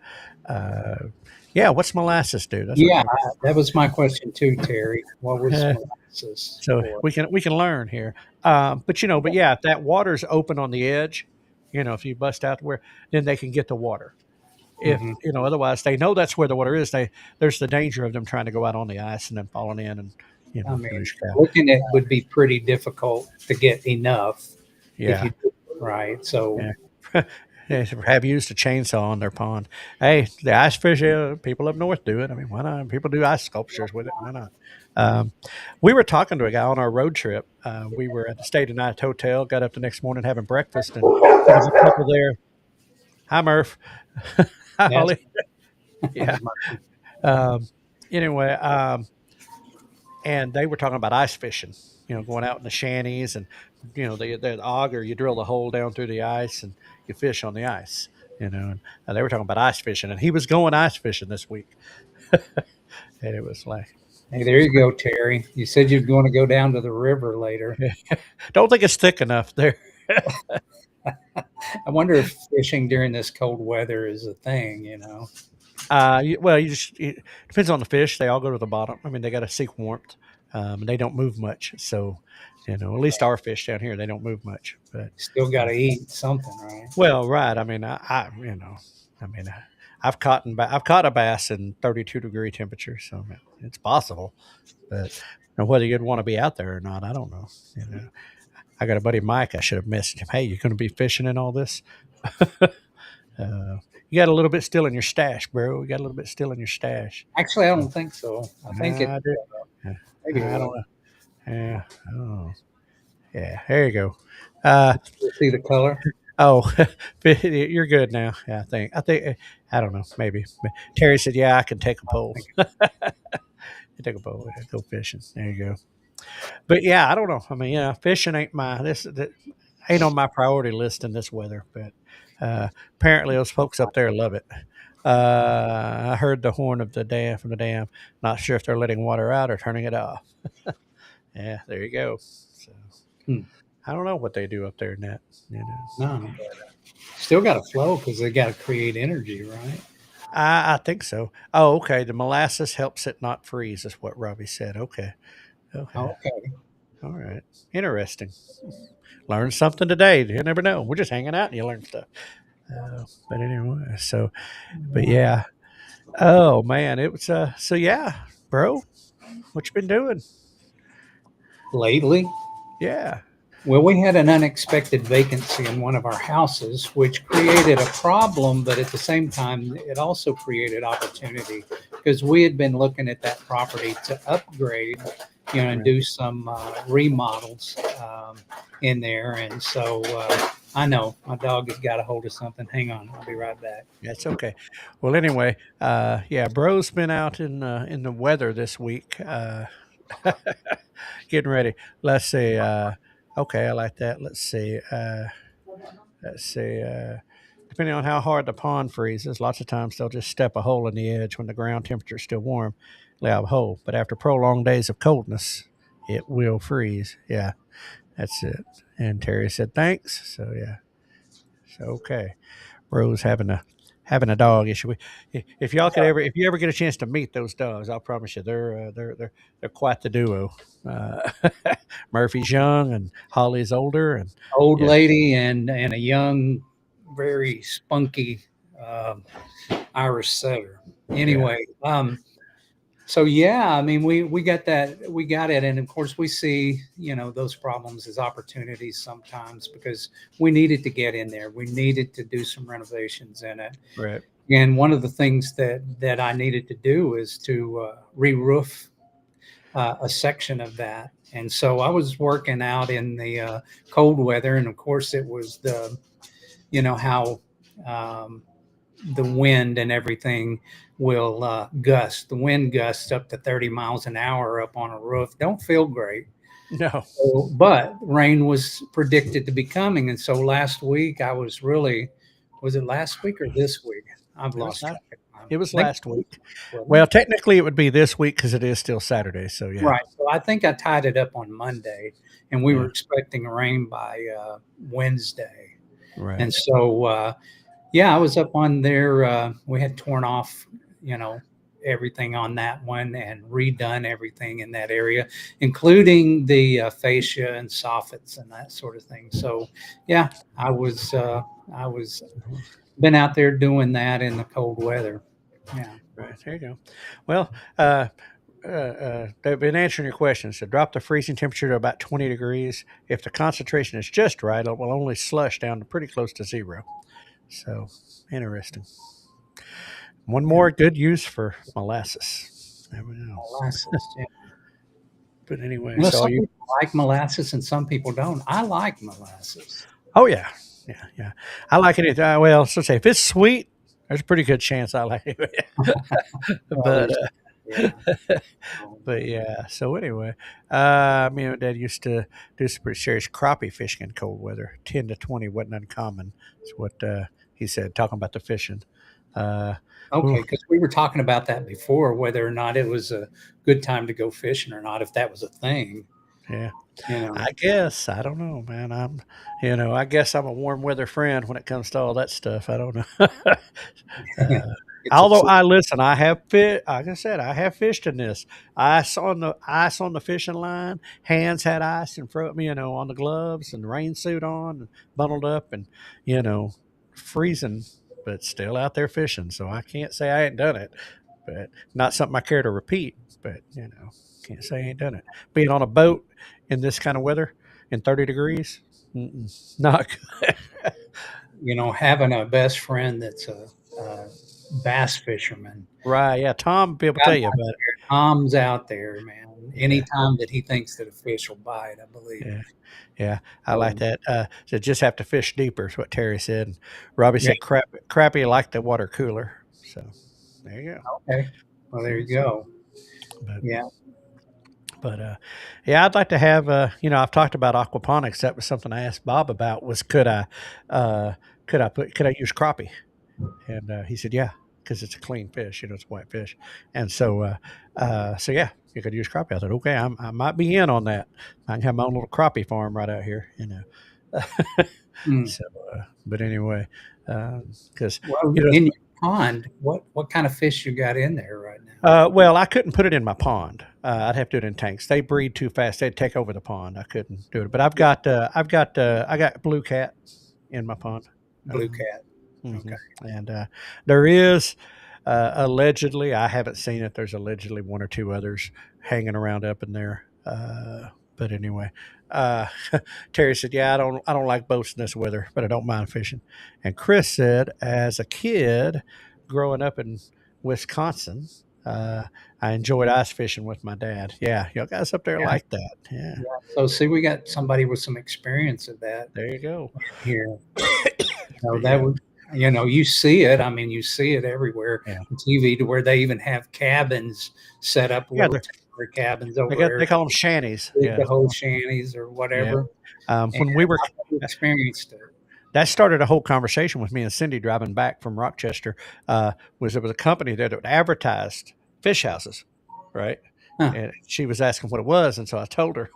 yeah, what's molasses do? That's what Yeah, you. that was my question too, Terry. What was Uh, molasses so for? we can learn here. But yeah, if that water's open on the edge, if you bust out where, then they can get the water. If Hmm. otherwise they know that's where the water is. There's the danger of them trying to go out on the ice and then falling in and I mean, lose cow. looking at would be pretty difficult to get enough if Yeah, you do it right. So yeah. Have used a chainsaw on their pond. Hey, the ice fish, people up north do it. I mean, why not? People do ice sculptures with it. Why not? Um, we were talking to a guy on our road trip. We were at the Stay the Night Hotel, got up the next morning having breakfast, and there was a couple there. Hi, Murph. Hi, that's Holly. Yeah. Um, anyway, and they were talking about ice fishing, going out in the shanties and, the auger, you drill the hole down through the ice and you fish on the ice, and they were talking about ice fishing, and he was going ice fishing this week. And it was like, hey, there you go, Terry. You said you're going to go down to the river later. don't think it's thick enough there. I wonder if fishing during this cold weather is a thing. It depends on the fish. They all go to the bottom. I mean, they got to seek warmth. And they don't move much. So, at least our fish down here, they don't move much. But Still got to eat something, right? well, right. I mean, I've caught a bass in 32-degree temperature, so it's possible. But whether you'd want to be out there or not, I don't know. I got a buddy Mike. I should have messaged him. Hey, you going to be fishing in all this? You got a little bit still in your stash, bro. You got a little bit still in your stash. Actually, I don't think so. I think it. I do. Maybe I it don't will. know. Yeah. Oh. Yeah. There you go. Uh, You'll see the color. oh, you're good now. Yeah, I think. I don't know. Maybe. Terry said, "Yeah, I can take a pole. Take a pole. Yeah, go fishing. There you go." But yeah, I don't know. I mean, fishing ain't ain't on my priority list in this weather. But apparently, those folks up there love it. I heard the horn of the dam from the dam. Not sure if they're letting water out or turning it off. Yeah, there you go. So Hmm. I don't know what they do up there in that. No, still got to flow because they got to create energy, right? I think so. Oh, okay. The molasses helps it not freeze, is what Robbie said. Okay. Okay. Okay. All right. Interesting. Learn something today. You never know. We're just hanging out and you learn stuff. But anyway, but yeah. Oh man, it was so yeah, bro. What you been doing? Lately, Yeah. well, we had an unexpected vacancy in one of our houses, which created a problem, but at the same time, it also created opportunity because we had been looking at that property to upgrade, and do some remodels in there. And so I know my dog has got a hold of something. Hang on, I'll be right back. That's okay. Well, anyway, yeah, bro's been out in the weather this week, getting ready. Let's see. Okay, I like that. Let's see. Let's see. Depending on how hard the pond freezes, lots of times they'll just step a hole in the edge when the ground temperature is still warm, lay out a hole. But after prolonged days of coldness, it will freeze. Yeah, that's it. And Terry said thanks. So yeah. So okay. Bro's having a dog issue. If y'all could ever, if you ever get a chance to meet those dogs, I'll promise you they're quite the duo. Uh, Murphy's young and Holly's older, and Old yeah, lady and a young, very spunky Irish setter. yeah, Anyway, so yeah, I mean, we got that, we got it, and of course we see those problems as opportunities sometimes because we needed to get in there, we needed to do some renovations in it, right, and one of the things that I needed to do is to re-roof a section of that, And so I was working out in the cold weather, and of course it was how um, the wind and everything will gust. The wind gusts up to 30 miles an hour up on a roof. Don't feel great. No. So, but rain was predicted to be coming, and so last week I was really, was it last week or this week? I've It was lost last, track of time. it was I think last week. wasn't Well, it? technically it would be this week because it is still Saturday. So yeah. Right. So I think I tied it up on Monday, and we Yeah. were expecting rain by Wednesday. Right. And so, yeah, I was up on there. We had torn off, everything on that one and redone everything in that area, including the fascia and soffits and that sort of thing. So, yeah, I was been out there doing that in the cold weather. Yeah. Right. There you go. Well, they've been answering your questions. So drop the freezing temperature to about 20 degrees. If the concentration is just right, it will only slush down to pretty close to zero. So interesting. One more good use for molasses. Never know. Molasses. Yeah. But anyway, Well, so some you. people like molasses and some people don't. I like molasses. Oh yeah, yeah, yeah. I like it. Well, so say if it's sweet, there's a pretty good chance I like it. Well, but yeah. but yeah. So anyway, me and Dad used to do some pretty serious crappie fishing in cold weather. 10 to 20 wasn't uncommon. That's what he said. Talking about the fishing. Okay, Ooh, because we were talking about that before, whether or not it was a good time to go fishing or not, if that was a thing. yeah. You know, I guess I don't know, man. I guess I'm a warm weather friend when it comes to all that stuff. I don't know. uh, it's a although fl- I listen, I have fit. Like I said, I have fished in this. Ice on the fishing line. Hands had ice in front of me, on the gloves and rain suit on, and bundled up, and you know, freezing, but still out there fishing. So I can't say I ain't done it, but not something I care to repeat. But can't say I ain't done it. Being on a boat in this kind of weather in 30 degrees, not good. having a best friend that's a bass fisherman. Right? Yeah, Tom will be able to tell you about it. Tom's out there, man. Yeah. Anytime that he thinks that a fish will bite, I believe. Yeah, yeah, I like So, that. So just have to fish deeper is what Terry said. And Robbie yeah. said, Crappy like the water cooler." So there you go. Okay. Well, there you go. But Yeah. yeah, I'd like to have. I've talked about aquaponics. That was something I asked Bob about. Was could I use crappie? And he said, yeah, because it's a clean fish. It's a white fish. And so yeah, you could use crappie. I thought, okay, I might be in on that. I can have my own little crappie farm right out here. Mm. So, but anyway, because Well, in your pond, what kind of fish you got in there right now? well, I couldn't put it in my pond. I'd have to do it in tanks. They breed too fast. They'd take over the pond. I couldn't do it. But I got blue cat in my pond. Blue cat. Mhm. Okay. And there is allegedly, I haven't seen it. There's allegedly one or two others hanging around up in there. But anyway, uh, Terry said, "Yeah, I don't like boats in this weather, but I don't mind fishing." And Chris said, "As a kid, growing up in Wisconsin, I enjoyed ice fishing with my dad. Yeah, y'all guys up there Yeah. like that. Yeah, Yeah. So see, we got somebody with some experience of that there you go. here. But That yeah, would, you see it. I mean, you see it everywhere yeah, on TV, to where they even have cabins set up, yeah. little temporary cabins over there, They call them shanties. the Yeah, whole shanties or yeah. whatever. And When we were I've never experienced it. that started a whole conversation with me and Cindy driving back from Rochester. There was a company there that advertised fish houses, right? Huh. And she was asking what it was, and so I told her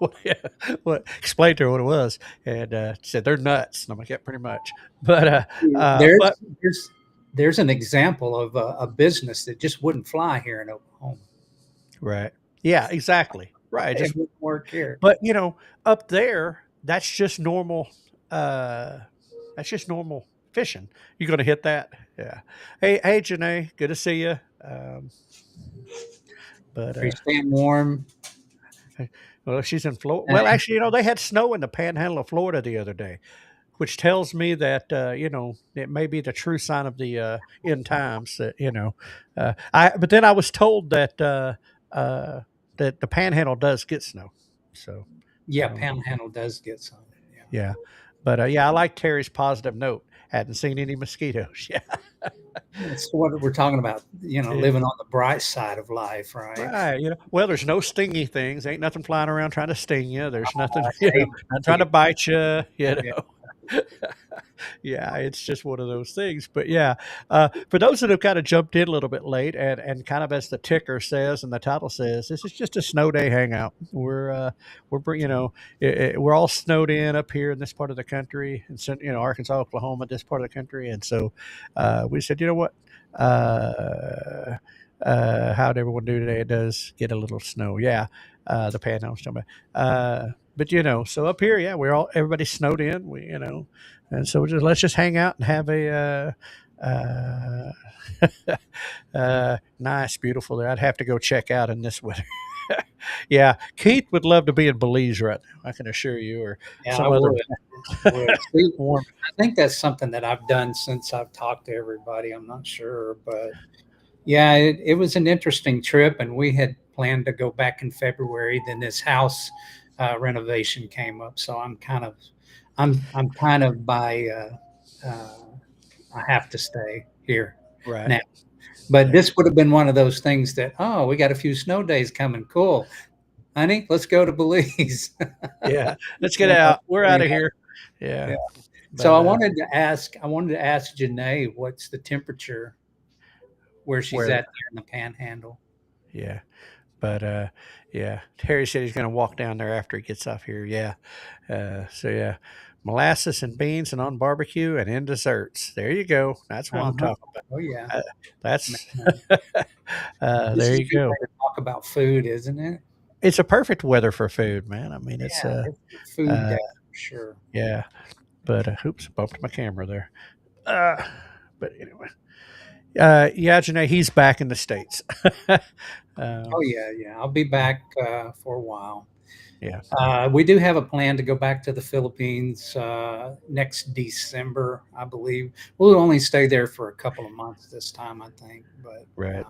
explained to her what it was, and she said they're nuts. And I'm like, yeah, pretty much. But There's but there's an example of a business that just wouldn't fly here in Oklahoma. right, yeah, exactly, right. It wouldn't work here. But up there, that's just normal. That's just normal fishing. You're going to hit that, yeah. Hey, Janae, good to see you. But Are you staying warm? well, she's in Florida. Well, actually, they had snow in the Panhandle of Florida the other day, which tells me that it may be the true sign of the end times. But then I was told that that the Panhandle does get snow. So I Yeah, don't know. Panhandle does get some. Yeah. Yeah, but yeah, I like Terry's positive note. Hadn't seen any mosquitoes. Yeah, That's what we're talking about, yeah. living on the bright side of life, right? Right. Well, there's no stingy things. Ain't nothing flying around trying to sting you. There's nothing, Hey, not trying to bite you. yeah. Yeah, it's just one of those things. But yeah, for those that have kind of jumped in a little bit late, and kind of as the ticker says and the title says, this is just a snow day hangout. We're all snowed in up here in this part of the country, and Arkansas, Oklahoma, this part of the country, and so we said, you know what. How'd everyone do today? It does get a little snow. Yeah, the panhandle I was talking about. But so up here, yeah, everybody's snowed in. And so let's just hang out and have a nice, beautiful day. I'd have to go check out in this weather. Yeah, Keith would love to be in Belize right now. I can assure you, or Yeah, some I other would. See, warm. I think that's something that I've done since I've talked to everybody. I'm not sure, but yeah, it was an interesting trip, and we had planned to go back in February. Then this house renovation came up, so I'm kind of by I have to stay here Right. now. But Yeah. this would have been one of those things that, oh, we got a few snow days coming. Cool, honey, let's go to Belize. Yeah. Let's get out. We're out of here. Yeah. Yeah. But So I wanted to ask Janae, what's the temperature where she's where? at there in the Panhandle? Yeah. But yeah, Terry said he's going to walk down there after he gets off here. Yeah. So yeah, molasses and beans and on barbecue and in desserts. There you go. That's what I'm talking about. Oh yeah, That's this there is a you good go. way to talk about food, isn't it? It's a perfect weather for food, man. I mean, it's Yeah, it's a food day for sure. yeah. But oops, bumped my camera there. But anyway, yeah, Janae, he's back in the States. Oh yeah. I'll be back for a while. Yeah. We do have a plan to go back to the Philippines next December, I believe. We'll only stay there for a couple of months this time, I think. Right.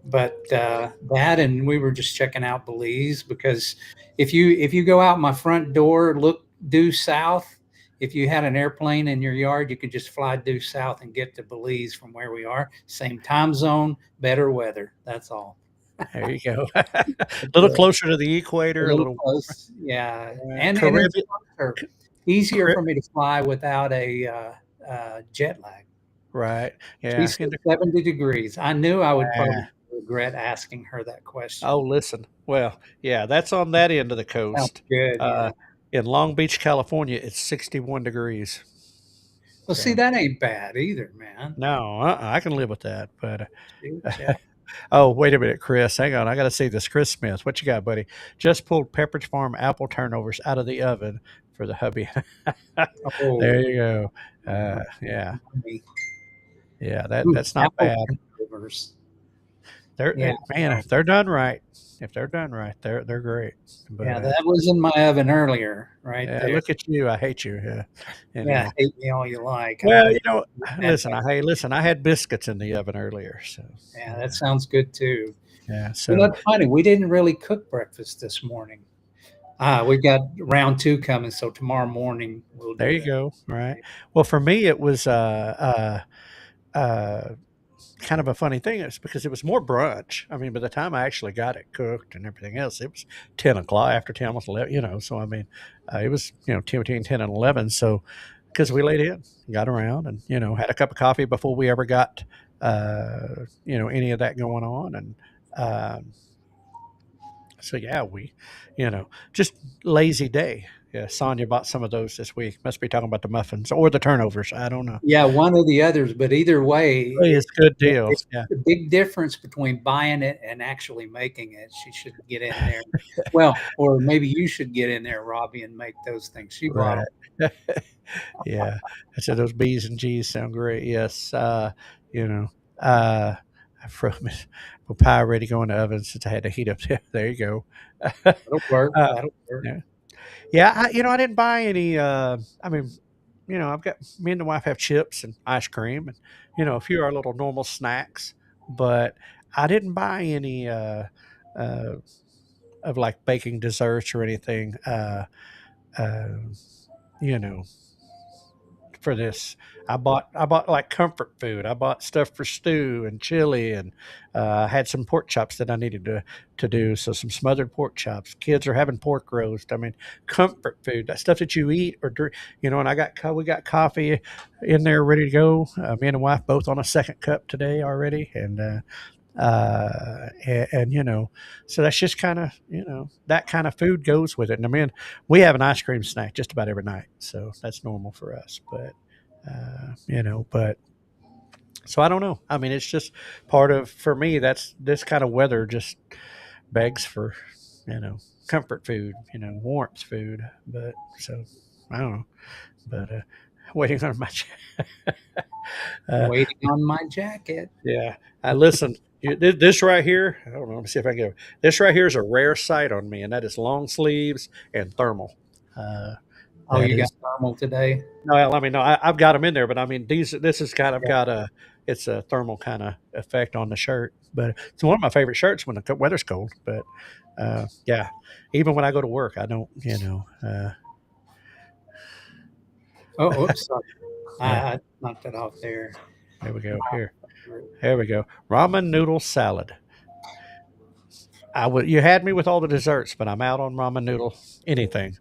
That, and we were just checking out Belize, because if you go out my front door, look due south, if you had an airplane in your yard, you could just fly due south and get to Belize from where we are. Same time zone, better weather. That's all. There you go. A little closer to the equator, A little close, yeah. And it's easier for me to fly without a jet lag. Right. Yeah. She's 70 degrees. I knew I would probably regret asking her that question. Oh, listen. Well, yeah, that's on that end of the coast. Sounds good. Yeah. In Long Beach, California, it's 61 degrees. Well, see, that ain't bad either, man. No, I can live with that. But oh, wait a minute, Chris. Hang on. I got to see this. Chris Smith, what you got, buddy? Just pulled Pepperidge Farm apple turnovers out of the oven for the hubby. Oh, there you go. Yeah. Yeah, that's not bad. If they're done right, they're great. But, yeah, that was in my oven earlier, right? Yeah, there. Look at you. I hate you. Yeah. Yeah, hate me all you like. Well, listen, I had biscuits in the oven earlier. So yeah, that sounds good too. Yeah. So that's funny. We didn't really cook breakfast this morning. We've got round 2 coming, so tomorrow morning we'll do there you go. Right. Well, for me, it was kind of a funny thing. It's because it was more brunch. I mean, by the time I actually got it cooked and everything else, it was 10 o'clock, after 10, almost 11, so, I mean, it was, between 10 and 11. So, because we laid in, got around and, had a cup of coffee before we ever got, any of that going on. And, so yeah, we, just lazy day. Yeah, Sonia bought some of those this week. Must be talking about the muffins or the turnovers. I don't know. Yeah, one or the others, but either way, it's good deals. Yeah, the big difference between buying it and actually making it. She should get in there. Well, or maybe you should get in there, Robbie, and make those things. She bought them. Yeah, I said those B's and G's sound great. Yes, Well, pie already going to oven since I had to heat up there. There you go. That'll work. That'll work. Yeah, I didn't buy any. I mean, I've got me and the wife have chips and ice cream and a few of our little normal snacks, but I didn't buy any of like baking desserts or anything. Uh, you know, for this. I bought like comfort food. I bought stuff for stew and chili, and I had some pork chops that I needed to do. So some smothered pork chops. Kids are having pork roast. I mean, comfort food, that stuff that you eat or drink. And we got coffee in there ready to go. Me and the wife both on a second cup today already, and so that's just kind of that kind of food goes with it. And I mean, we have an ice cream snack just about every night, so that's normal for us. But but so I don't know. I mean, it's just part of, for me, that's this kind of weather just begs for comfort food, warmth food. But so I don't know. But waiting on my Waiting on my jacket. yeah. I listen. This right here, I don't know. Let me see if I can get it. This right here is a rare sight on me, and that is long sleeves and thermal. Oh, you got thermal today? No, I mean, no, I've got them in there, but I mean, this has kind of got it's a thermal kind of effect on the shirt. But it's one of my favorite shirts when the weather's cold. But yeah, even when I go to work, I don't, Oh, oops, sorry. I knocked it off there. There we go. Here we go. Ramen noodle salad. You had me with all the desserts, but I'm out on ramen noodle anything.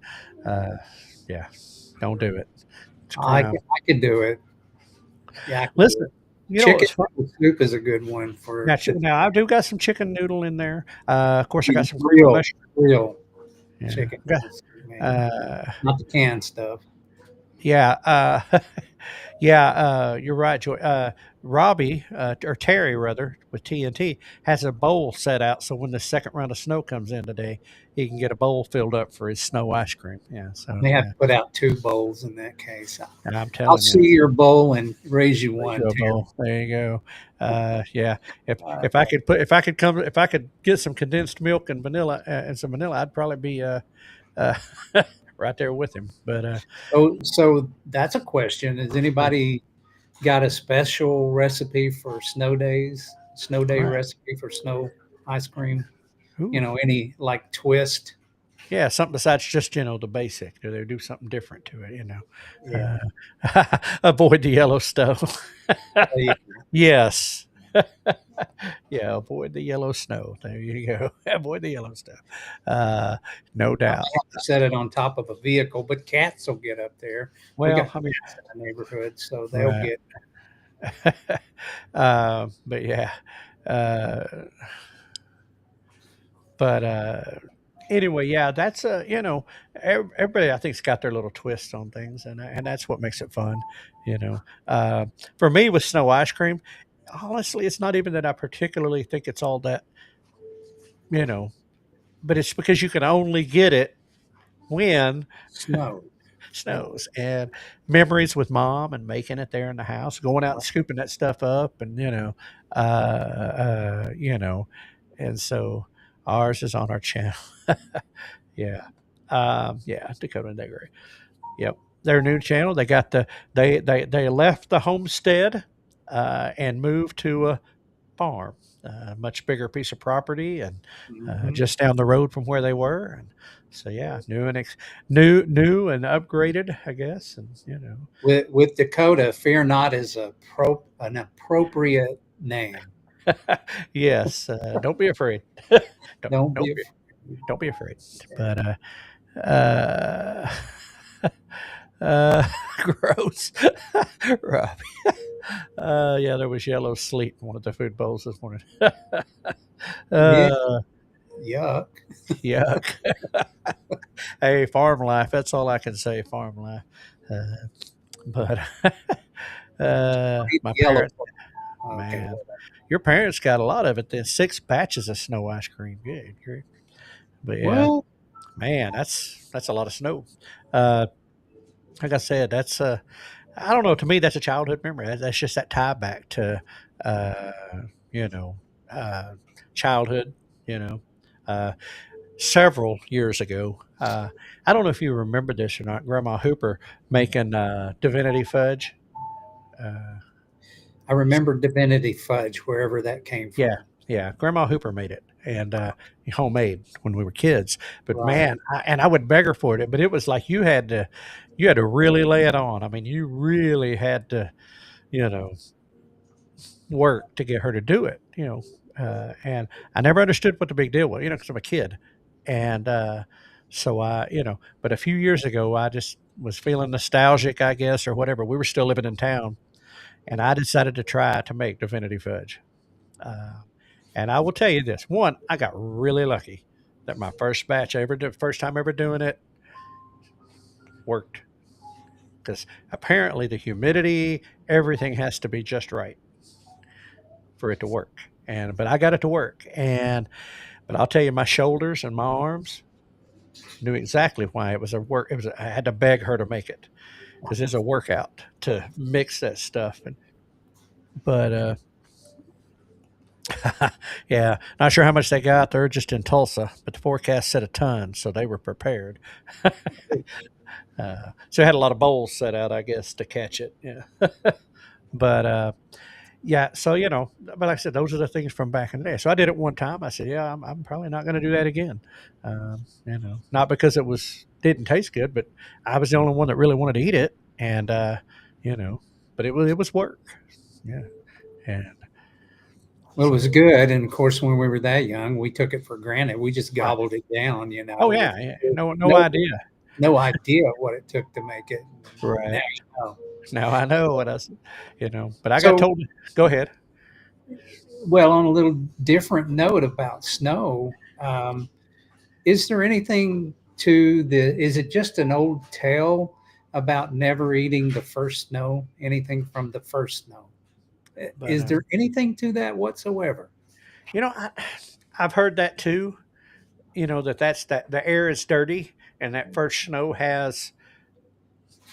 Yeah, don't do it. I could do it. Yeah. Listen, chicken soup is a good one for. Now I do got some chicken noodle in there. Of course, I got some real chicken. Not the canned stuff. Yeah. You're right, Joy. Robbie, or Terry rather, with TNT, has a bowl set out so when the second round of snow comes in today, he can get a bowl filled up for his snow ice cream. Yeah, so they have to put out 2 bowls in that case. And I'm telling I'll see your bowl and raise you one. Bowl. There you go. Yeah. If I could get some condensed milk and vanilla and some vanilla, I'd probably be right there with him. But so that's a question. Has anybody got a special recipe for snow days? Snow day recipe for snow ice cream? Ooh. Any like twist? Yeah, something besides just the basic. Do they do something different to it? Yeah. Avoid the yellow stove. Yes. Yeah, avoid the yellow snow. There you go. Avoid the yellow stuff. No doubt. I have to set it on top of a vehicle, but cats will get up there. Well, we got cats in the neighborhood, so they'll get. But yeah. Anyway, yeah, that's everybody I think's got their little twist on things, and that's what makes it fun. For me with snow ice cream, honestly, it's not even that I particularly think it's all that, but it's because you can only get it when snows, and memories with mom and making it there in the house, going out and scooping that stuff up, and and so ours is on our channel. Yeah. Dakota and Negri. Yep. Their new channel. They got they left the homestead and moved to a farm, much bigger piece of property, and just down the road from where they were. And so yeah, new and upgraded, I guess. And with Dakota, Fear Not is an appropriate name. Yes. Don't be afraid. Don't be afraid. But gross. Robbie. Yeah, there was yellow sleet in one of the food bowls this morning. Yuck. Hey, farm life. That's all I can say. Farm life. But my parents, man, your parents got a lot of it. Then 6 batches of snow ice cream. Good. But yeah, man, that's a lot of snow. Like I said, that's I don't know. To me, that's a childhood memory. That's just that tie back to childhood. Several years ago. I don't know if you remember this or not. Grandma Hooper making divinity fudge. I remember divinity fudge wherever that came from. Yeah. Grandma Hooper made it, and homemade when we were kids. But Right. man, I would beg her for it. But it was like you had to really lay it on. I mean, you really had to, you know, work to get her to do it. And I never understood what the big deal was. Because I'm a kid, and so But a few years ago, I just was feeling nostalgic, I guess, or whatever. We were still living in town, and I decided to try to make divinity fudge. Uh, and I will tell you this: one, I got really lucky that my first batch ever, first time ever doing it, worked because apparently the humidity, everything has to be just right for it to work. But I got it to work, but I'll tell you, my shoulders and my arms knew exactly why it was a work. I had to beg her to make it because it's a workout to mix that stuff. But yeah, not sure how much they got. They're just in Tulsa, but the forecast said a ton, so they were prepared. So I had a lot of bowls set out, I guess, to catch it. Yeah, but yeah. So but like I said, those are the things from back in the day. So I did it one time. I said, yeah, I'm probably not going to do that again. Not because it didn't taste good, but I was the only one that really wanted to eat it, and but it was work. Yeah, and Well, it was good, and of course, when we were that young, we took it for granted. We just right. gobbled it down, Oh with yeah. No idea. no idea what it took to make it. Right. Now you know. Now I know what but I got So, told. Go ahead. well, on a little different note about snow, is there anything is it just an old tale about never eating the first snow? Anything from the first snow? But Is there anything to that whatsoever? I've heard that too. That the air is dirty, and that first snow has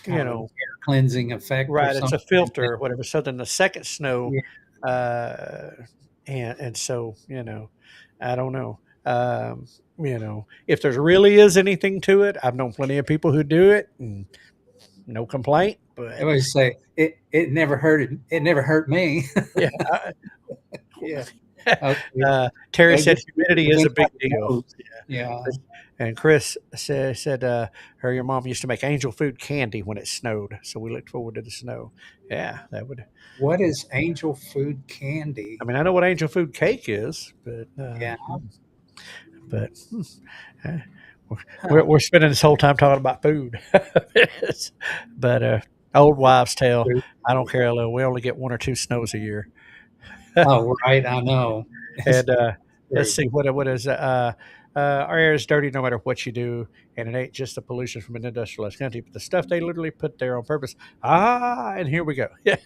Kind of an air cleansing effect or right. It's a something? filter or whatever. So then the second snow, Yeah. and so I don't know. If there really is anything to it, I've known plenty of people who do it, and no complaint. But I always say it never hurted. It never hurt me. yeah, Yeah. Terry I said guess humidity is a big deal. knows. Yeah. And Chris said her your mom used to make angel food candy when it snowed, so we looked forward to the snow. Yeah, that would. What is angel food candy? I mean, I know what angel food cake is, but Yeah. but uh, we're spending this whole time talking about food. But old wives' tale. I don't care a little. We only get 1 or 2 snows a year. Oh, right. I know. And let's see what is our air is dirty no matter what you do, and it ain't just the pollution from an industrialized country, but the stuff they literally put there on purpose. And here we go. Yeah,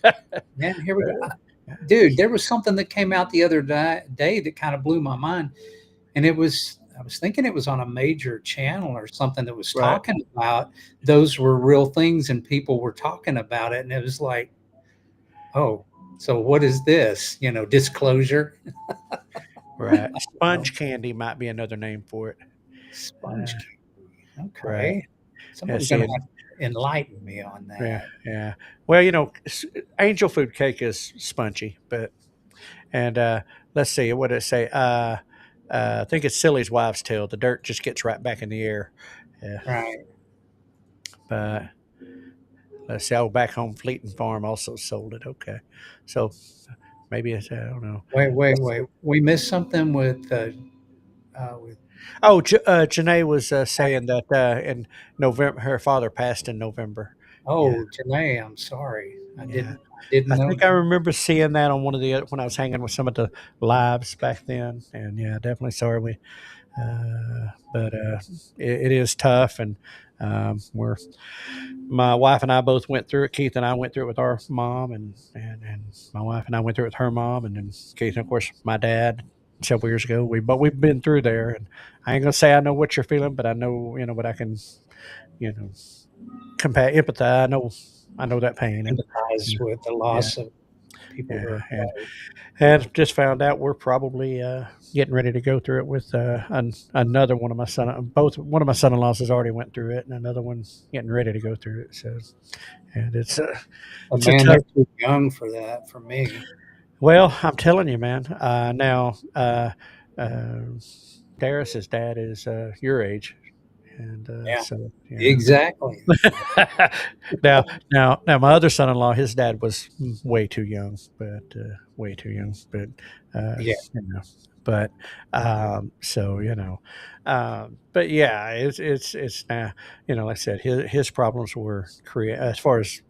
Man, here we go. Dude, there was something that came out the other day that kind of blew my mind. And I was thinking it was on a major channel or something that was Right. talking about those were real things and people were talking about it. And it was like, oh, so what is this? Disclosure. right. Sponge candy might be another name for it. Sponge candy. Okay. Right. Somebody's Yeah, going to have to enlighten me on that. Yeah. Well, angel food cake is spongy, and let's see, what did it say? I think it's Silly's wives' tale. The dirt just gets right back in the air. Yeah. Right. But let's see. Oh, back home, Fleeting Farm also sold it. Okay, so maybe it's, I don't know. Wait. We missed something with Oh, Janae was saying that in November, her father passed in November. Janae, I'm sorry. I didn't I know. think I remember seeing that on one of the when I was hanging with some of the lives back then, and yeah, definitely sorry. But it is tough, and my wife and I both went through it. Keith and I went through it with our mom, and my wife and I went through it with her mom, and then Keith, and of course, my dad several years ago. We've been through there, and I ain't gonna say I know what you're feeling, but I know but I can empathize. I know that pain. Empathize with the loss of people. And just found out we're probably getting ready to go through it with another one of my one of my son-in-laws has already went through it, and another one's getting ready to go through it. So, and it's they're too young for that for me. Well, I'm telling you, man. Now, Darius's dad is your age, and Yeah, so yeah. exactly. Now, my other son-in-law, his dad was way too young, but way too young. But Yeah, you know, but so but yeah, it's like I said, his problems were create as far as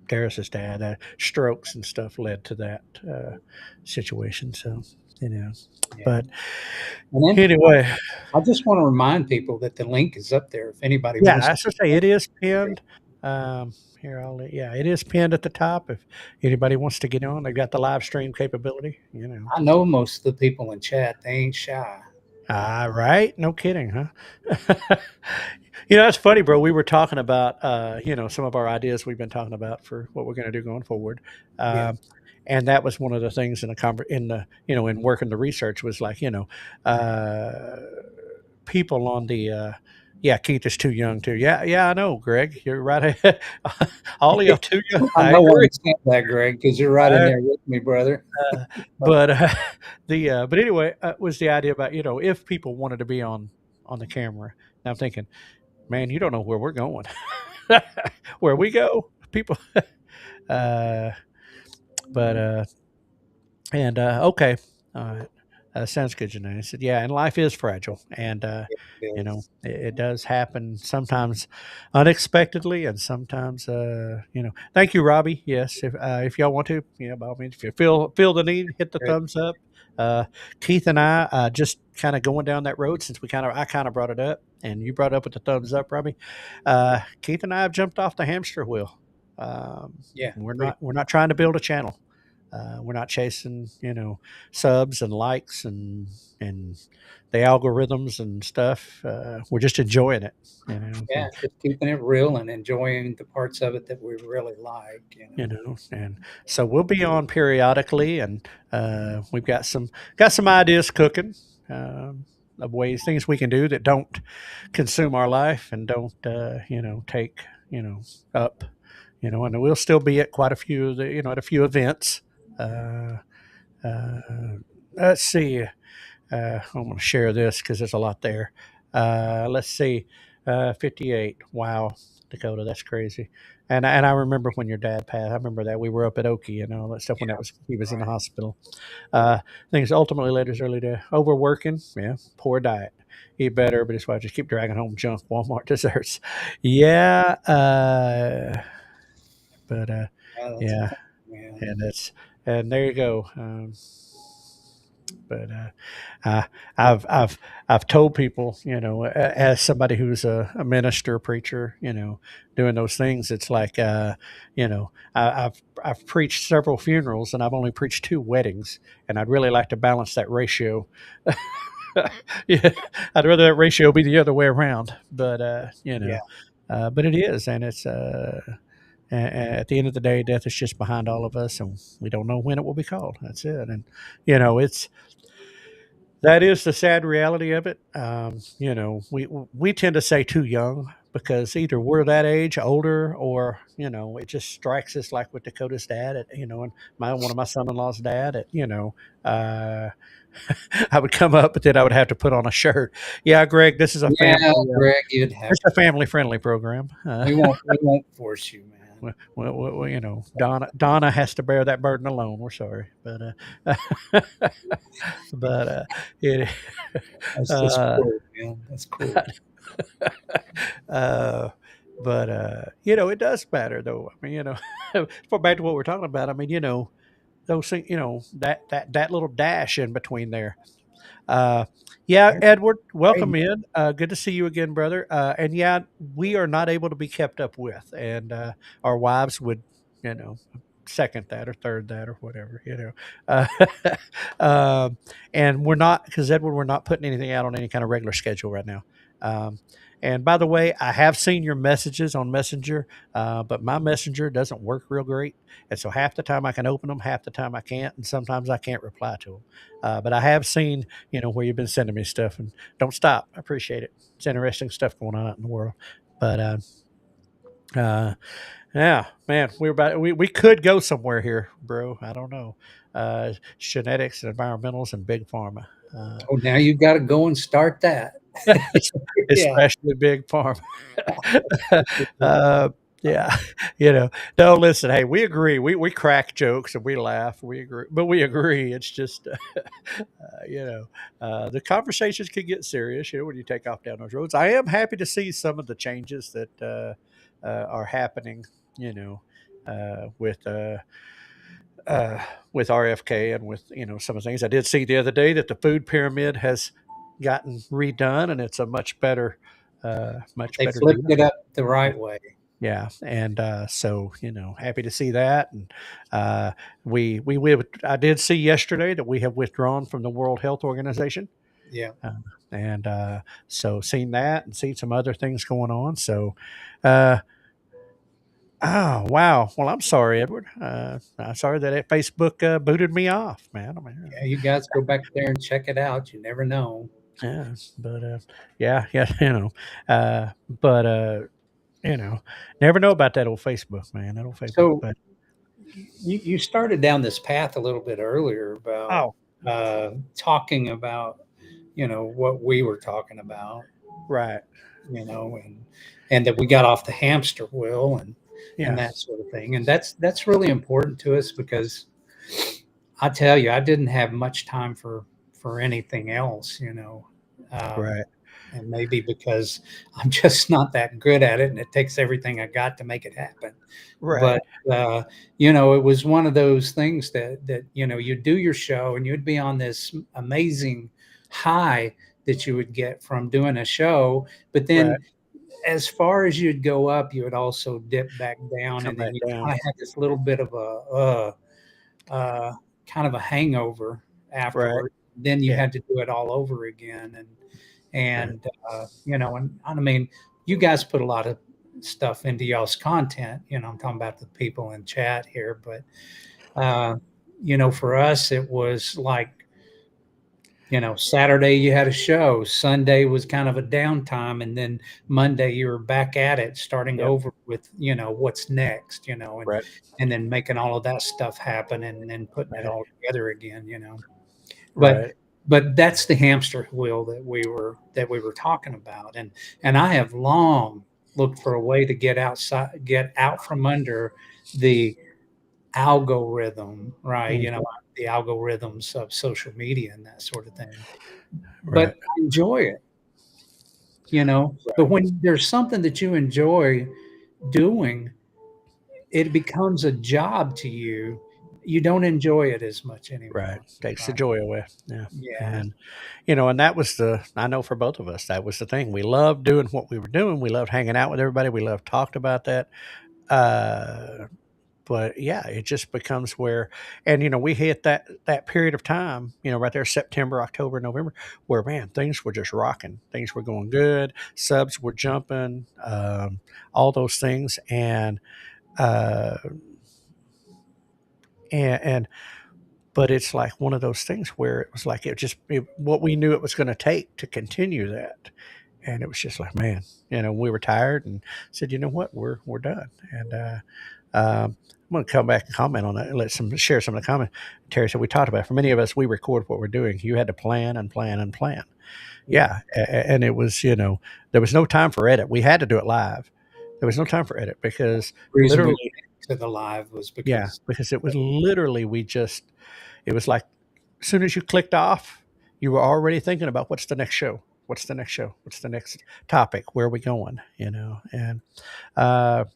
Darius's dad, strokes and stuff led to that situation. So you know, yeah. but And then anyway, I just want to remind people that the link is up there if anybody yeah, wants I to. should say it is pinned. Here, yeah, it is pinned at the top. If anybody wants to get on, they've got the live stream capability. I know most of the people in chat, they ain't shy. Right? No kidding, huh? That's funny, bro. We were talking about, some of our ideas we've been talking about for what we're going to do going forward. Yeah, And that was one of the things in working the research was like, people on the yeah, Keith is too young too. Yeah, I know, Greg. You're right. All of y'all too young. I I know I agree. understand that, Greg, because you're right in I, there with me, brother. but but anyway, was the idea about if people wanted to be on the camera. Now I'm thinking, man, you don't know where we're going. Where we go, people. uh, but and okay, all right. Sounds good, Janae. I said, yeah, and life is fragile, and Yes. it does happen sometimes unexpectedly, and sometimes Thank you, Robbie. Yes, if y'all want to, by all means, if you feel the need, hit the Good. thumbs up. Uh, Keith and I just kind of going down that road since I kind of brought it up, and you brought it up with the thumbs up, Robbie. Keith and I have jumped off the hamster wheel. Yeah. We're not trying to build a channel. We're not chasing, subs and likes and the algorithms and stuff. We're just enjoying it, Yeah. Just keeping it real and enjoying the parts of it that we really like. and so we'll be on periodically, and we've got some ideas cooking of things we can do that don't consume our life and don't, take, up, and we'll still be at quite a few of at a few events. Uh, uh, let's see. I'm going to share this because there's a lot there. Let's see. 58. Wow, Dakota, that's crazy. And I remember when your dad passed. I remember that we were up at Okie and all that stuff when he was in the Right. hospital. Things ultimately led his early to overworking. Yeah, poor diet. Eat better, but his wife just keep dragging home junk Walmart desserts. Yeah, but Yeah, that's yeah, man. and there you go. But I, I've told people, as somebody who's a minister, preacher, doing those things, it's like, I've preached several funerals and I've only preached 2 weddings, and I'd really like to balance that ratio. Yeah, I'd rather that ratio be the other way around, but Yeah. but it is, and it's at the end of the day, death is just behind all of us, and we don't know when it will be called. That's it, and it's that is the sad reality of it. We tend to say too young because either we're that age, older, or it just strikes us like with Dakota's dad, and one of my son-in-law's dad, uh, I would come up, but then I would have to put on a shirt. Yeah, Greg, this is a family. Yeah, Greg, you'd have It's a family-friendly program. we won't force you, man. Donna has to bear that burden alone. We're sorry, but but it That's uh, cool, man. That's cool. uh, but it does matter though. I mean, for back to what we're talking about. I mean, those things, that little dash in between there. Uh, yeah, That's Edward, welcome great. in. Good to see you again, brother. And yeah, we are not able to be kept up with, and our wives would, second that or third that or whatever, Uh, um, and we're not, because Edward, we're not putting anything out on any kind of regular schedule right now. Um, and by the way, I have seen your messages on Messenger, but my Messenger doesn't work real great. And so half the time I can open them, half the time I can't, and sometimes I can't reply to them. But I have seen, where you've been sending me stuff, and don't stop. I appreciate it. It's interesting stuff going on out in the world. But uh, yeah, man, we could go somewhere here, bro. I don't know. Genetics and environmentals and big pharma. Oh, now you've got to go and start that. Yeah. Especially big farm. uh, yeah, no, listen, hey, we agree. We crack jokes and we laugh. We agree, but we agree. It's just, the conversations can get serious, when you take off down those roads. I am happy to see some of the changes that are happening, with with RFK and with some of the things. I did see the other day that the food pyramid has gotten redone, and it's a much better They deal. flipped it up the right way. Yeah, and so happy to see that. And I did see yesterday that we have withdrawn from the World Health Organization. Yeah. And so seen that and seen some other things going on. So, oh wow. Well, I'm sorry, Edward. I'm sorry that Facebook booted me off, man. Yeah, you guys go back there and check it out. You never know. Yeah, but yeah, but never know about that old Facebook, man. That old Facebook. So But you started down this path a little bit earlier about talking about what we were talking about, right, and that we got off the hamster wheel and yeah, that sort of thing, and that's really important to us because I tell you, I didn't have much time for anything else, right, and maybe because I'm just not that good at it, and it takes everything I got to make it happen. right, But it was one of those things that you'd do your show, and you'd be on this amazing high that you would get from doing a show, but then right. as far as you'd go up, you would also dip back down, Come and then back you down. kind of had this little bit of kind of a hangover Right. afterward. Then you Yeah. had to do it all over again, and Right. and I mean, you guys put a lot of stuff into y'all's content. I'm talking about the people in chat here, but for us, it was like, Saturday you had a show, Sunday was kind of a downtime, and then Monday you were back at it, starting Yep. over with, what's next, Right. and then making all of that stuff happen and then putting it Right. all together again, But Right. but that's the hamster wheel that we were talking about, and I have long looked for a way to get out from under the algorithm, right? Mhm. The algorithms of social media and that sort of thing. But Right. I enjoy it, But Right. when there's something that you enjoy doing, it becomes a job to you. You don't enjoy it as much Right. anymore. Takes the Right. joy away. Yeah. Yeah. And and that was I know for both of us, that was the thing. We loved doing what we were doing. We loved hanging out with everybody. We loved talking about that. Uh but yeah, it just becomes where, and we hit that period of time, right there, September, October, November, where man, things were just rocking. Things were going good. Subs were jumping, all those things, uh, and but it's like one of those things where it was like what we knew it was going to take to continue that, and it was just like, man, we were tired and said, you know what, we're done. And I'm going to come back and comment on that and share some of the comments. Terry said, we talked about it. For many of us, we record what we're doing. You had to plan and plan and plan. Yeah, and it was, there was no time for edit. We had to do it live. There was no time for edit because The reason we literally, went to the live was yeah, because it was literally it was like as soon as you clicked off, you were already thinking about what's the next show. What's the next show? What's the next topic? Where are we going? And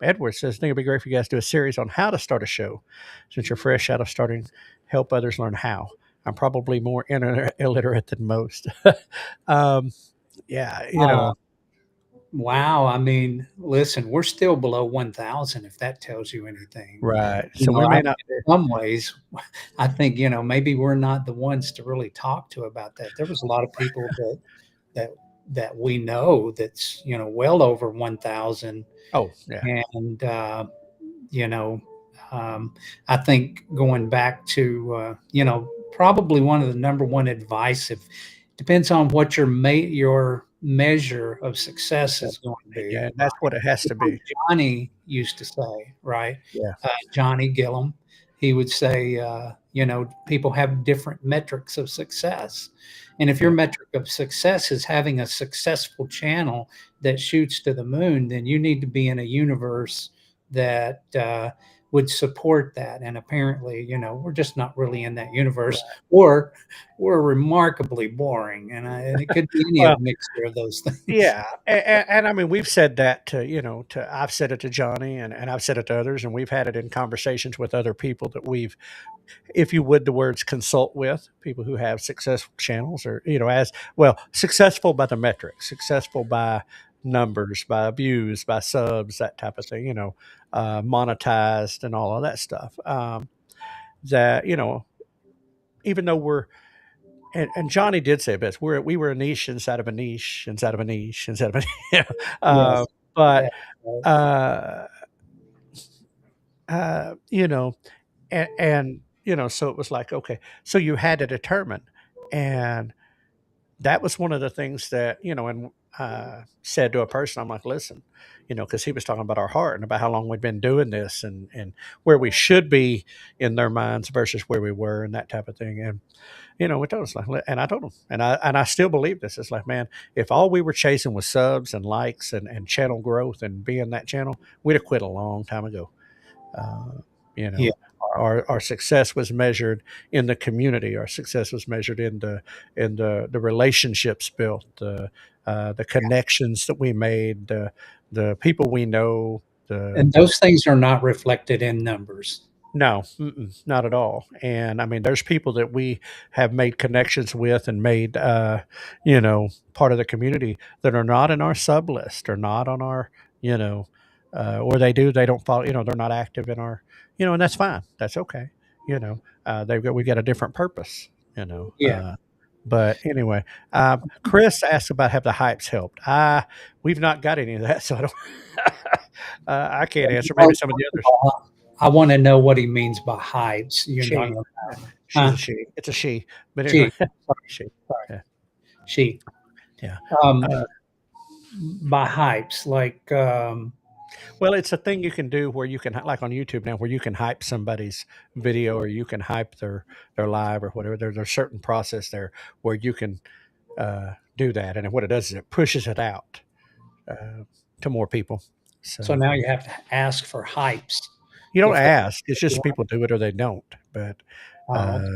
Edward says, I think it'd be great for you guys to do a series on how to start a show since you're fresh out of starting, help others learn how. I'm probably more internet illiterate than most. Yeah, wow. I mean, listen, we're still below 1,000, if that tells you anything. right. So we I may mean, not. in some ways, I think, maybe we're not the ones to really talk to about that. There was a lot of people that that we know that's, well over 1,000. Oh, yeah. And, you know, I think going back to, probably one of the number one advice, if depends on what your measure of success is going to be. Yeah, that's what it has to be. Johnny used to say, right? Yeah. Johnny Gillum, he would say, People have different metrics of success. And if your metric of success is having a successful channel that shoots to the moon, then you need to be in a universe that would support that. And apparently, we're just not really in that universe, or we're remarkably boring. And it could be any Well, mixture of those things. yeah, and I mean, we've said that to I've said it to Johnny, and I've said it to others, and we've had it in conversations with other people that we've, if you would, the words consult with people who have successful channels, or as well, successful by the metrics, successful by numbers, by views, by subs, that type of thing, monetized and all of that stuff. That even though we're and Johnny did say it best. We were a niche inside of a niche inside of a niche inside of a Yes. but Yeah. uh, you know, and so it was like, okay, so you had to determine, and that was one of the things that and said to a person, I'm like, listen, because he was talking about our heart and about how long we'd been doing this, and where we should be in their minds versus where we were, and that type of thing, and we told us like, and I told him, and I still believe this. It's like, man, if all we were chasing was subs and likes and channel growth and being that channel, we'd have quit a long time ago. Uh, you know, Yeah. our success was measured in the community. Our success was measured in the relationships built, the connections that we made, the people we know. And those things are not reflected in numbers. No, not at all. And I mean, there's people that we have made connections with and made, part of the community that are not in our sub list, or not on our, or they don't follow, they're not active in our, and that's fine. That's okay. We got a different purpose, Yeah. But anyway, Chris asked about have the hypes helped. We've not got any of that, so I don't, I can't answer. Maybe some of the others. I want to know what he means by hypes. She. She's a she. It's a she. But She. anyway, Sorry. she. Sorry. Yeah. She. Yeah. By hypes, like Well, it's a thing you can do where you can, like on YouTube now, where you can hype somebody's video, or you can hype their live or whatever. There's a certain process there where you can do that, and what it does is it pushes it out to more people. so now you have to ask for hypes. You don't If- ask; it's just people do it or they don't. But Okay.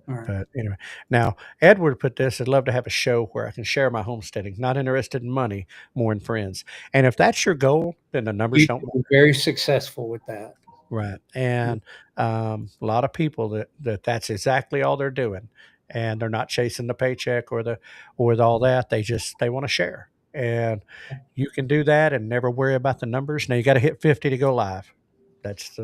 All right. But anyway, now Edward put this: I'd love to have a show where I can share my homesteading. Not interested in money, more in friends. And if that's your goal, then the numbers You don't can be very successful with that. right. And a lot of people that's exactly all they're doing, and they're not chasing the paycheck or all that. They want to share, and you can do that and never worry about the numbers. Now you got to hit 50 to go live. That's the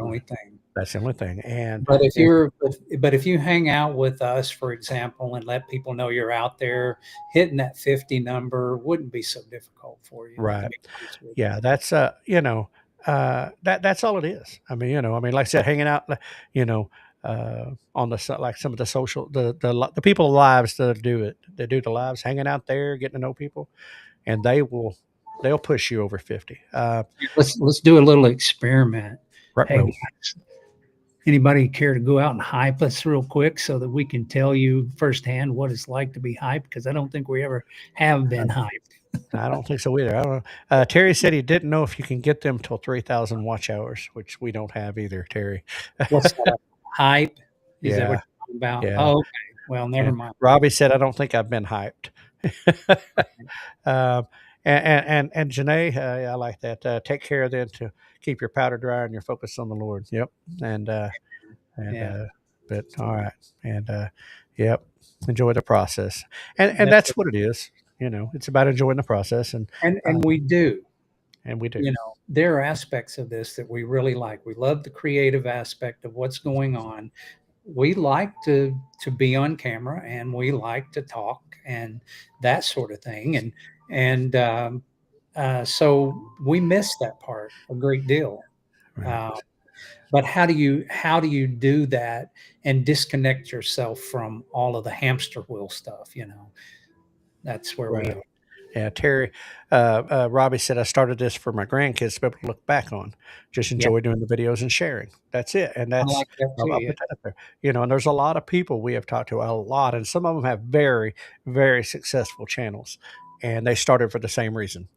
only thing. That's the only thing. And But if you hang out with us, for example, and let people know you're out there, hitting that 50 number wouldn't be so difficult for you. Right. Yeah, that's that's all it is. I mean, like I said, hanging out, on like some of the social, the people lives that do it, that do the lives, hanging out there, getting to know people, and they'll push you over 50. Let's do a little experiment. Right. Hey, anybody care to go out and hype us real quick so that we can tell you firsthand what it's like to be hyped? Because I don't think we ever have been hyped. I don't think so either. I don't know. Terry said he didn't know if you can get them till 3,000 watch hours, which we don't have either, Terry. What's that? Hype? Is Yeah. that what you're talking about? Yeah. Oh, okay. Well, never mind. Robbie said, I don't think I've been hyped. And Janae, I like that. Take care then to keep your powder dry and your focus on the Lord. Yep. But all right. And yep. Enjoy the process. And that's what it is. It's about enjoying the process. And we do. And we do. There are aspects of this that we really like. We love the creative aspect of what's going on. We like to be on camera, and we like to talk and that sort of thing. And so we miss that part a great deal. Right. But how do you do that and disconnect yourself from all of the hamster wheel stuff? That's where we are. Yeah, Terry, Robbie said, I started this for my grandkids to be able to look back on. Just Yeah, enjoy doing the videos and sharing. That's it. And I that's, like that too. I'll Yeah. put that up there. And there's a lot of people we have talked to, a lot, and some of them have very, very successful channels. And they started for the same reason.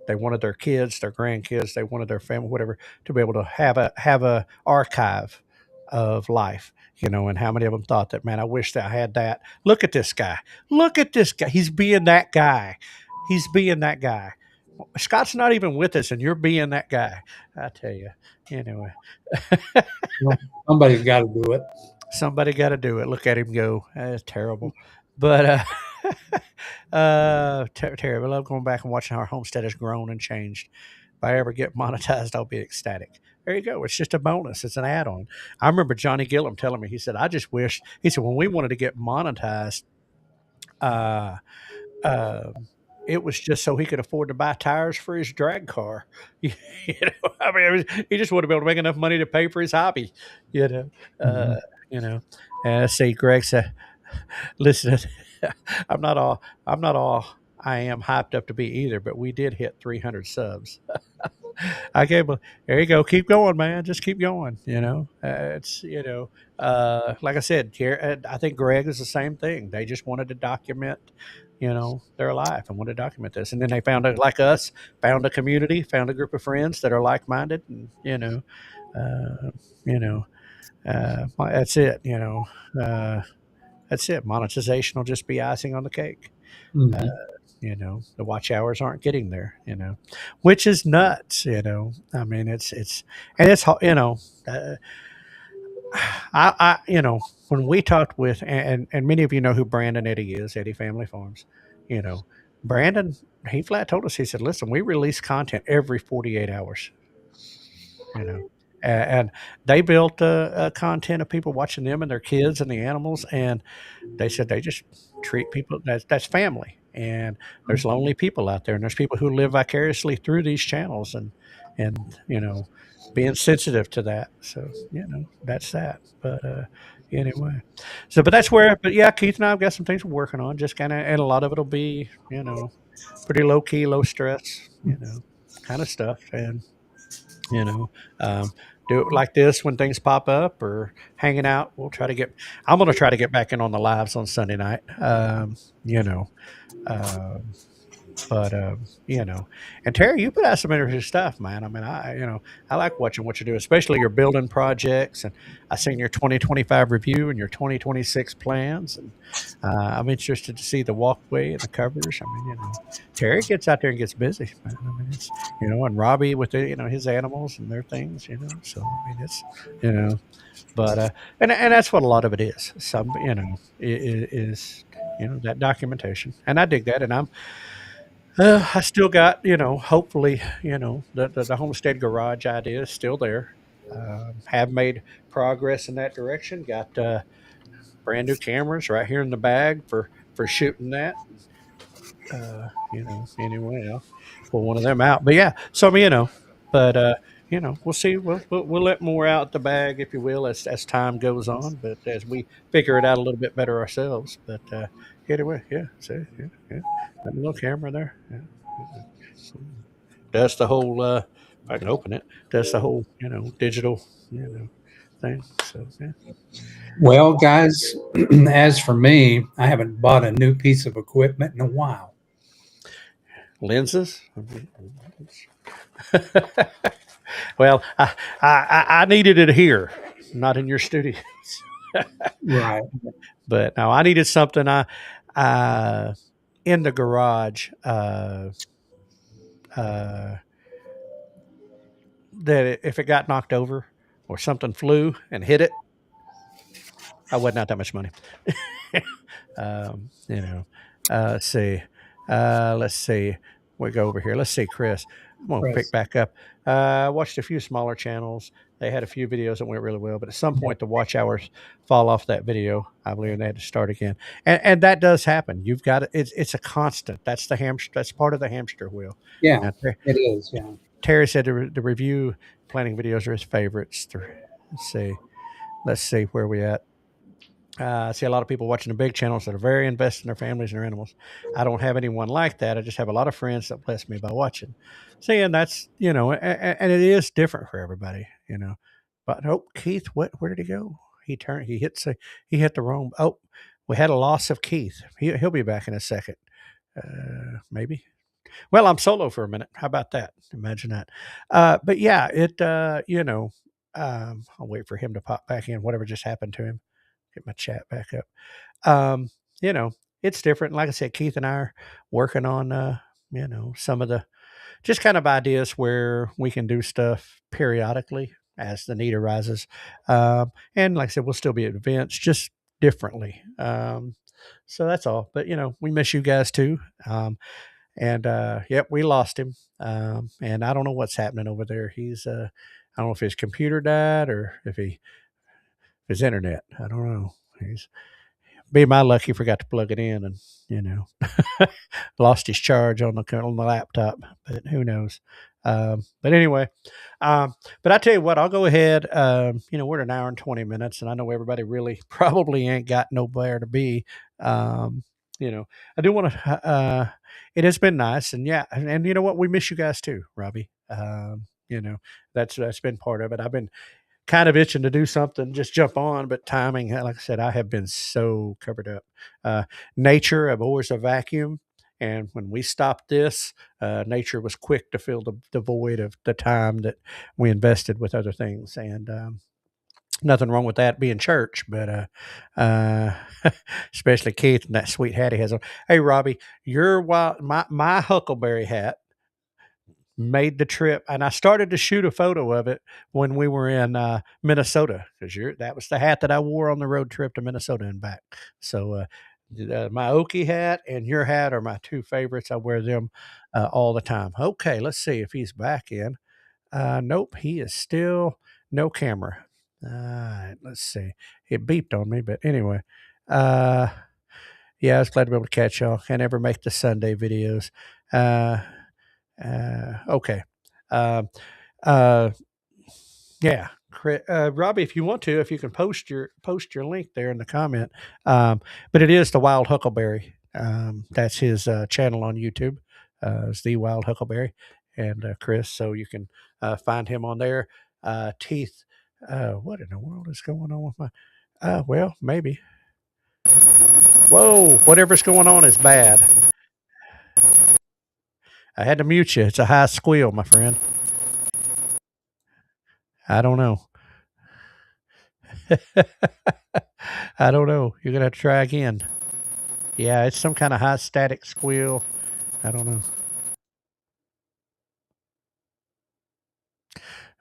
They wanted their kids, their grandkids, they wanted their family, whatever, to be able to have a archive of life. And how many of them thought that, man, I wish that I had that. Look at this guy. Look at this guy. He's being that guy. He's being that guy. Scott's not even with us, and you're being that guy. I tell you. Anyway, Well, somebody's got to do it. somebody got to do it. Look at him go. That's terrible. But Terry, I love going back and watching how our homestead has grown and changed. If I ever get monetized, I'll be ecstatic. There you go. It's just a bonus. It's an add-on. I remember Johnny Gillum telling me, he said, I just wish, he said, when we wanted to get monetized, uh, uh, it was just so he could afford to buy tires for his drag car. I mean, he just wanted to be able to make enough money to pay for his hobby. You know, Mm-hmm. uh, you know. And let's see, Greg said, "Listen, I'm not all, I am hyped up to be either, but we did hit 300 subs. I gave a, there you go. Keep going, man. Just keep going. It's, like I said, I think Greg is the same thing. They just wanted to document, their life and wanted to document this. And then they found like us, found a community, found a group of friends that are like-minded and, uh, you know, that's it, that's it. Monetization will just be icing on the cake. Uh, Mm-hmm. the watch hours aren't getting there, which is nuts. I mean, and it's, when we talked with, and many of you know who Brandon Eddy is, Eddy Family Farms, you know, Brandon, he flat told us, he said, listen, we release content every 48 hours, you know, and they built content of people watching them and their kids and the animals. And they said they just treat people that's family. And there's lonely people out there, and there's people who live vicariously through these channels, and being sensitive to that. So that's that. But anyway, but that's where. But yeah, Keith and I've got some things we're working on. Just kind of, and a lot of it'll be pretty low key, low stress, kind of stuff, and you know. Um, do it like this when things pop up or hanging out. I'm going to try to get back in on the lives on Sunday night. You know, um, but and Terry, you put out some interesting stuff, man. I mean, I like watching what you do, especially your building projects. And I seen your 2025 review and your 2026 plans, and I'm interested to see the walkway and the covers. I mean, Terry gets out there and gets busy, man. I mean, it's and Robbie with his animals and their things, So I mean, it's but and that's what a lot of it is. Some is that documentation, and I dig that, and I still got, hopefully, the homestead garage idea is still there. Have made progress in that direction. Got brand new cameras right here in the bag for shooting that. Anyway, I'll pull one of them out. But yeah, so but we'll see. We'll let more out the bag, if you will, as time goes on. But as we figure it out a little bit better ourselves. But anyway, yeah. See, yeah. That little camera there. Yeah. Does the whole. I can open it. Does the whole digital thing. So yeah. Well, guys, as for me, I haven't bought a new piece of equipment in a while. Lenses. Well, I needed it here, not in your studios. Right. But no, I needed something. In the garage. That if it got knocked over or something flew and hit it, I wasn't out that much money. um, you know, let's see. Let's see. We go over here. Let's see, Chris. I'm going to pick back up. I watched a few smaller channels. They had a few videos that went really well, but at some point the watch hours fall off that video, I believe, and they had to start again. And that does happen. You've got it. It's a constant. That's the hamster. That's part of the hamster wheel. Yeah, Now, it is. Yeah. Terry said the review planning videos are his favorites. Let's see where we at. I see a lot of people watching the big channels that are very invested in their families and their animals. I don't have anyone like that. I just have a lot of friends that bless me by watching. See, and that's, and it is different for everybody, But Keith, where did he go? He hit the wrong. Oh, we had a loss of Keith. He'll be back in a second. Maybe. Well, I'm solo for a minute. How about that? Imagine that. But yeah, I'll wait for him to pop back in. Whatever just happened to him. Get my chat back up. Um, you know, it's different. Like I said, Keith and I are working on, some of the just kind of ideas where we can do stuff periodically as the need arises. And like I said, we'll still be at events just differently. So that's all. But, we miss you guys too. And yep, we lost him. And I don't know what's happening over there. I don't know if his computer died or if his internet. I don't know. He's be my luck he forgot to plug it in and lost his charge on the laptop, but who knows. But anyway, but I tell you what, I'll go ahead. We're at an hour and 20 minutes, and I know everybody really probably ain't got nowhere to be. I do want to. It has been nice, and yeah, and you know what, we miss you guys too, Robbie. That's been part of it. I've been kind of itching to do something, just jump on, but timing, like I said, I have been so covered up. Nature, I've always a vacuum. And when we stopped this, nature was quick to fill the void of the time that we invested with other things. And nothing wrong with that being church, but especially Keith and that sweet hat he has on. Hey, Robbie, my Huckleberry hat made the trip, and I started to shoot a photo of it when we were in Minnesota, because that was the hat that I wore on the road trip to Minnesota and back. So my Okie hat and your hat are my two favorites. I wear them all the time. Okay, let's see if he's back in. Nope, he is still no camera. All right, let's see. It beeped on me, but anyway. Yeah, I was glad to be able to catch y'all. Can't ever make the Sunday videos. Okay. Um, uh, yeah, Robbie, if you want to, if you can post your link there in the comment. But it is the Wild Huckleberry. That's his channel on YouTube. It's the Wild Huckleberry, and Chris. So you can find him on there. Teeth. What in the world is going on with my? Well, maybe. Whoa! Whatever's going on is bad. I had to mute you. It's a high squeal, my friend. I don't know. I don't know. You're going to have to try again. Yeah, it's some kind of high static squeal. I don't know.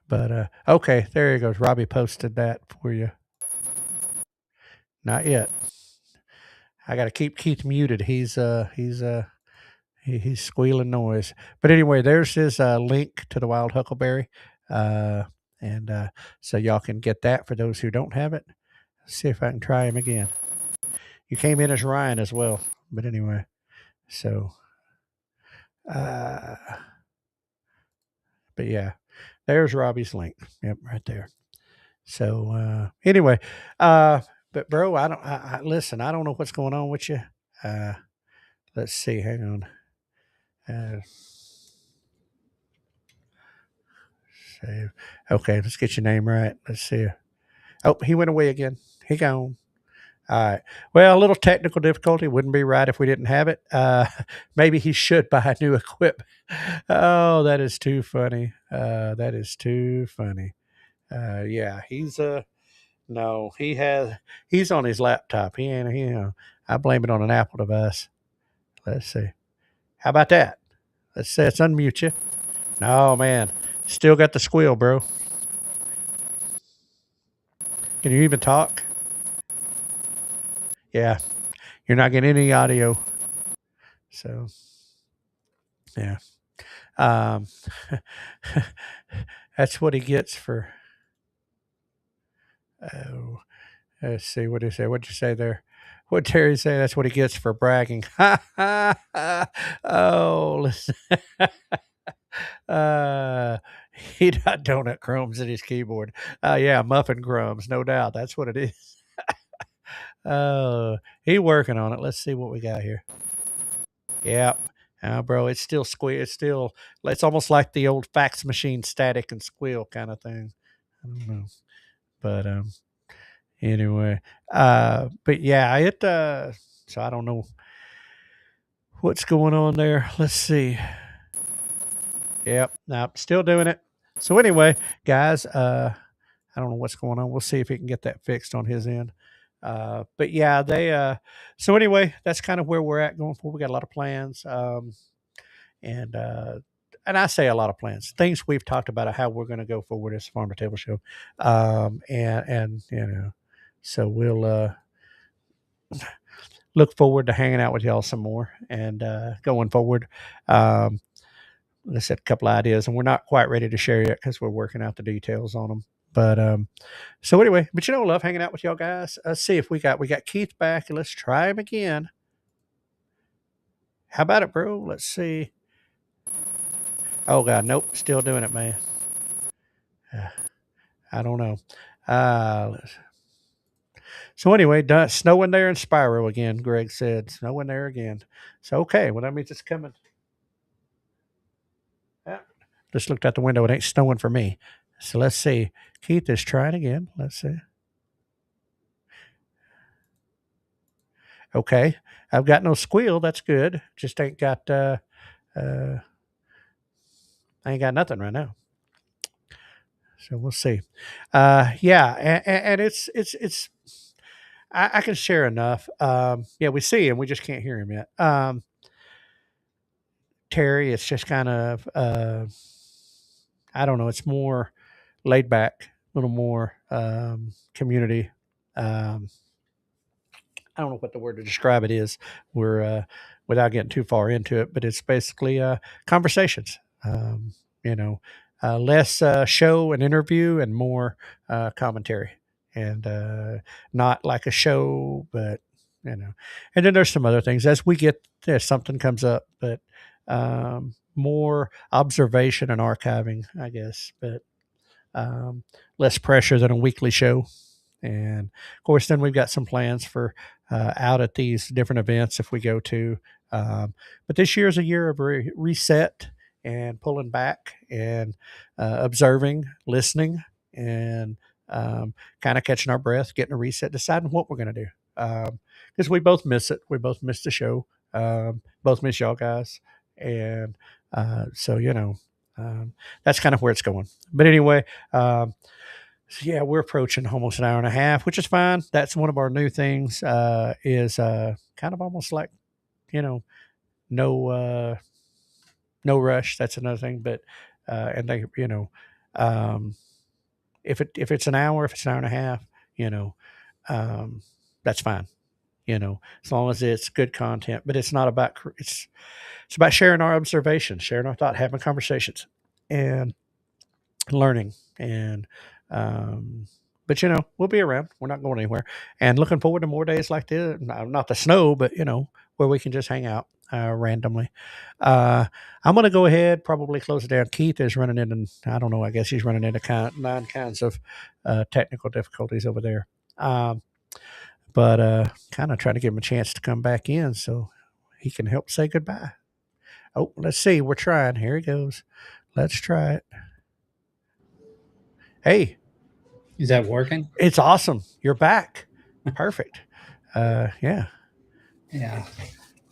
But, okay, there he goes. Robbie posted that for you. Not yet. I got to keep Keith muted. He's squealing noise. But anyway, there's his link to the Wild Huckleberry. And so y'all can get that for those who don't have it. Let's see if I can try him again. You came in as Ryan as well. But anyway, so, but yeah, there's Robbie's link. Yep, right there. So anyway, but bro, listen, I don't know what's going on with you. Let's see, hang on. Save. Okay, let's get your name right. Let's see. Oh, he went away again. He gone. All right. Well, a little technical difficulty. Wouldn't be right if we didn't have it. Maybe he should buy new equipment. Oh, that is too funny. That is too funny. Yeah, he's no, he's on his laptop. I blame it on an Apple device. Let's see. How about that? Let's unmute you. No, man. Still got the squeal, bro. Can you even talk? Yeah. You're not getting any audio. So, yeah. That's what he gets for. Oh, let's see. What did he say? What'd you say there? What did Terry say? That's what he gets for bragging. Oh, listen. He got donut crumbs in his keyboard. Yeah, muffin crumbs, no doubt. That's what it is. He working on it. Let's see what we got here. Yep. Bro, it's still squeal. It's almost like the old fax machine static and squeal kind of thing. I don't know. But anyway. But yeah, so I don't know what's going on there. Let's see. Yep. Nope. Still doing it. So anyway, guys, I don't know what's going on. We'll see if he can get that fixed on his end. But yeah, so anyway, that's kind of where we're at going forward. We got a lot of plans. And I say a lot of plans, things we've talked about how we're going to go forward as Farm2Table Show. And so we'll look forward to hanging out with y'all some more and going forward. Like I said, a couple of ideas, and we're not quite ready to share yet because we're working out the details on them. But so anyway, but love hanging out with y'all guys. Let's see if we got Keith back, and let's try him again. How about it, bro? Let's see. Oh God, nope, still doing it, man. I don't know. So anyway, snowing there in Spyro again. Greg said snowing there again. So okay, well that means it's coming. Just looked out the window. It ain't snowing for me. So let's see. Keith is trying again. Let's see. Okay. I've got no squeal. That's good. Just ain't got I ain't got nothing right now. So we'll see. Yeah, and it's I can share enough. Yeah, we see him. We just can't hear him yet. Terry, it's just kind of I don't know. It's more laid back, a little more community. I don't know what the word to describe it is. We're without getting too far into it, but it's basically conversations. Less show and interview and more commentary, and not like a show, but And then there's some other things as we get there. Something comes up, but more observation and archiving, I guess, but less pressure than a weekly show. And of course, then we've got some plans for out at these different events if we go to. But this year is a year of reset and pulling back and observing, listening, and kind of catching our breath, getting a reset, deciding what we're going to do. Because we both miss it. We both miss the show. Both miss y'all guys. And so, that's kind of where it's going. But anyway, so yeah, we're approaching almost an hour and a half, which is fine. That's one of our new things, is kind of almost like, no rush. That's another thing. But and they, if it's an hour, if it's an hour and a half, that's fine. As long as it's good content. But it's not about it's about sharing our observations, sharing our thought, having conversations, and learning. And but we'll be around. We're not going anywhere. And looking forward to more days like this. Not the snow, but where we can just hang out randomly. I'm going to go ahead, probably close it down. Keith is running into, I don't know, I guess he's running into 9 kinds of technical difficulties over there. But kind of trying to give him a chance to come back in so he can help say goodbye. Oh, let's see. We're trying. Here he goes. Let's try it. Hey. Is that working? It's awesome. You're back. Perfect. Yeah. Yeah.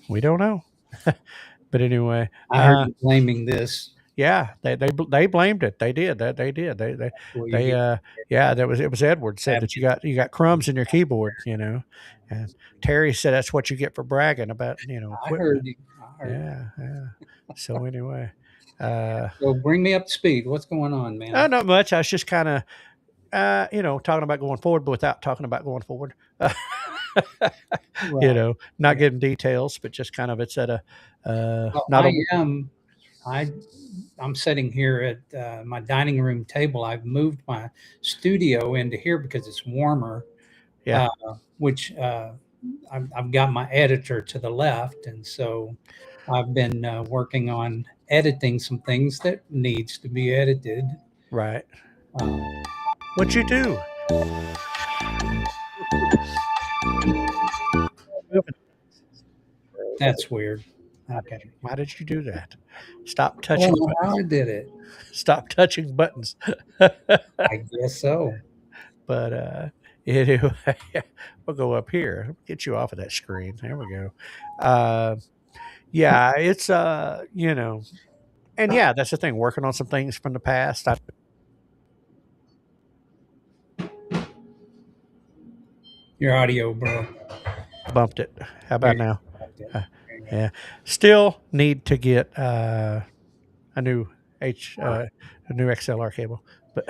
We don't know. But anyway. I heard you blaming this. Yeah, they blamed it. They did. They did. Yeah, it was Edward said that you got crumbs in your keyboard, and Terry said that's what you get for bragging about, equipment. I heard you. Yeah. So anyway, so bring me up to speed. What's going on, man? Not much. I was just kind of, talking about going forward, but without talking about going forward. Right. Not getting details, but just kind of it's at a. I'm sitting here at my dining room table. I've moved my studio into here because it's warmer. Yeah. Which I've got my editor to the left, and so I've been working on editing some things that needs to be edited. Right. What you do? That's weird. Why Okay. did you do that? Stop I touching don't know buttons. how I did it. Stop touching buttons. I guess so. But anyway, we'll go up here. Get you off of that screen. There we go. Yeah, it's and yeah, that's the thing. Working on some things from the past. I Your audio, bro. bumped it. How There about you now? go. Uh, There you go. yeah, still need to get a new a new XLR cable, but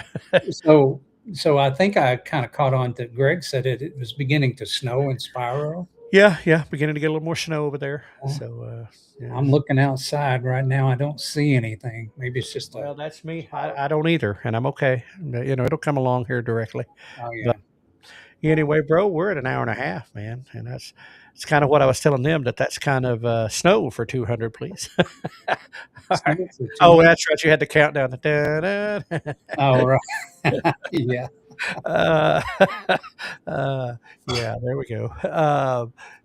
So I think I kind of caught on that Greg said it was beginning to snow in Spiro. yeah, beginning to get a little more snow over there. So yeah. I'm looking outside right now. I don't see anything. Maybe it's just Well, that's me. I don't either, and I'm okay. It'll come along here directly. oh yeah. But anyway, bro, we're at an hour and a half, man, and it's kind of what I was telling them that's kind of snow for 200, please. All right. Oh, that's right. You had the countdown. Oh right. Yeah. uh, yeah, there we go.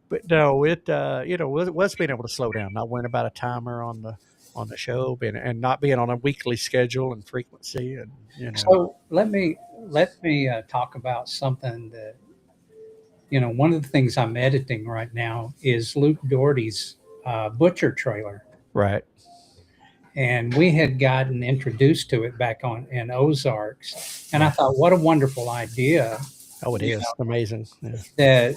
But no, it was being able to slow down, not worrying about a timer on the show, and not being on a weekly schedule and frequency, and So let me talk about something that one of the things I'm editing right now is Luke Doherty's butcher trailer, right. and we had gotten introduced to it back in Ozarks, and I thought, what a wonderful idea Oh, it is amazing. Yeah.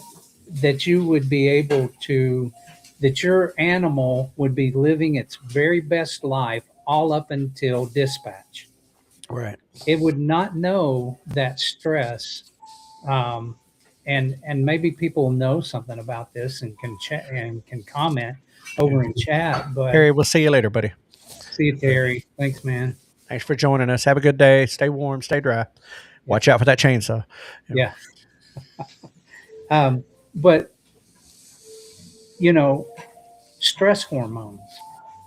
that you would be able to that your animal would be living its very best life all up until dispatch. Right. It would not know that stress, and maybe people know something about this and can chat and can comment over in chat. But Harry, we'll see you later, buddy. see you, Terry. Thanks, man. Thanks for joining us. Have a good day. Stay warm. Stay dry. Watch out for that chainsaw. Yeah. But stress hormones.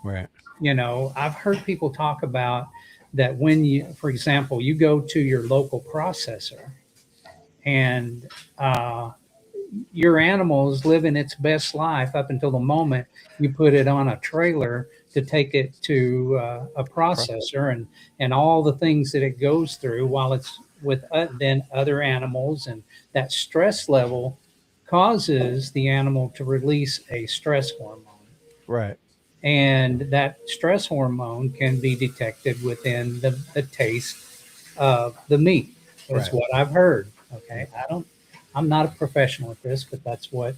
Right. I've heard people talk about that when you, for example, you go to your local processor and your animal is living its best life up until the moment you put it on a trailer to take it to a processor and all the things that it goes through while it's with then other animals, and that stress level causes the animal to release a stress hormone. Right. And that stress hormone can be detected within the taste of the meat. That's what I've heard. Okay. I'm not a professional at this, but that's what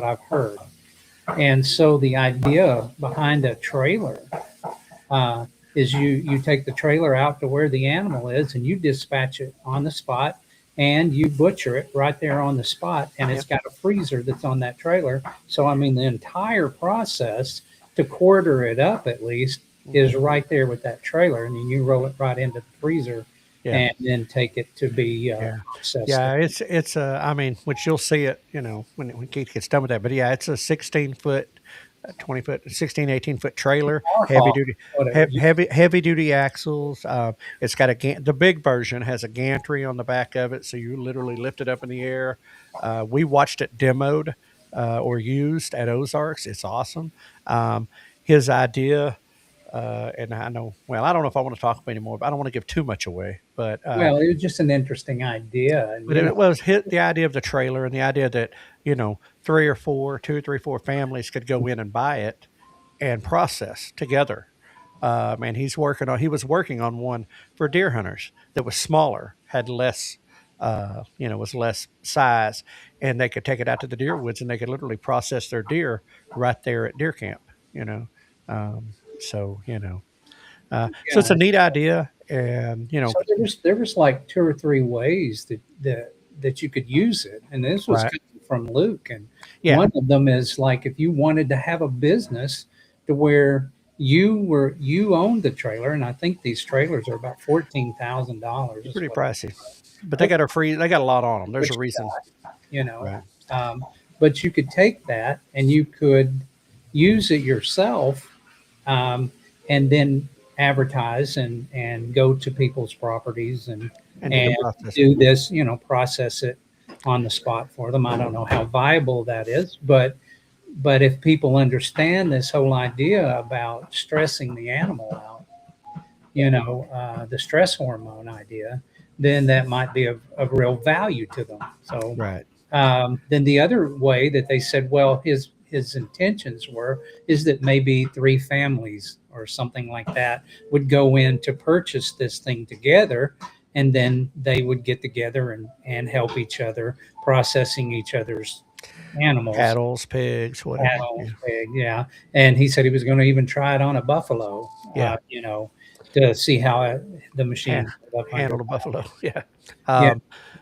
I've heard. And so the idea behind a trailer is you take the trailer out to where the animal is and you dispatch it on the spot and you butcher it right there on the spot. And it's got a freezer that's on that trailer. So, I mean, the entire process to quarter it up at least is right there with that trailer. And then you roll it right into the freezer and then take it to be processed. Yeah, it's I mean, which you'll see it, when Keith gets done with that. But yeah, it's a 16-foot, 20-foot, 16, 18-foot trailer, heavy duty axles. It's got the big version has a gantry on the back of it, so you literally lift it up in the air. We watched it demoed or used at Ozarks. It's awesome. His idea. And I know, well, I don't know if I want to talk anymore, but I don't want to give too much away. But well, it was just an interesting idea. But it was the idea of the trailer and the idea that 2 or 4 families could go in and buy it and process together. And he was working on one for deer hunters that was smaller, had less, was less size, and they could take it out to the deer woods and they could literally process their deer right there at deer camp. So it's a neat idea, and so there was like 2 or 3 ways that you could use it, and this was coming from Luke, and one of them is like if you wanted to have a business to where you owned the trailer, and I think these trailers are about $14,000. Pretty pricey, but they got a lot on them. There's a reason, but you could take that and you could use it yourself. And then advertise and go to people's properties and do this, process it on the spot for them. I don't know how viable that is, but if people understand this whole idea about stressing the animal out, the stress hormone idea, then that might be of real value to them. So Right. then the other way that they said, well, his intentions is that maybe 3 families or something like that would go in to purchase this thing together, and then they would get together and help each other, processing each other's animals. Cattles, pigs, whatever. Cattle, pig, yeah. And he said he was going to even try it on a buffalo. Yeah. To see how the machine Handle the buffalo. Yeah. Yeah.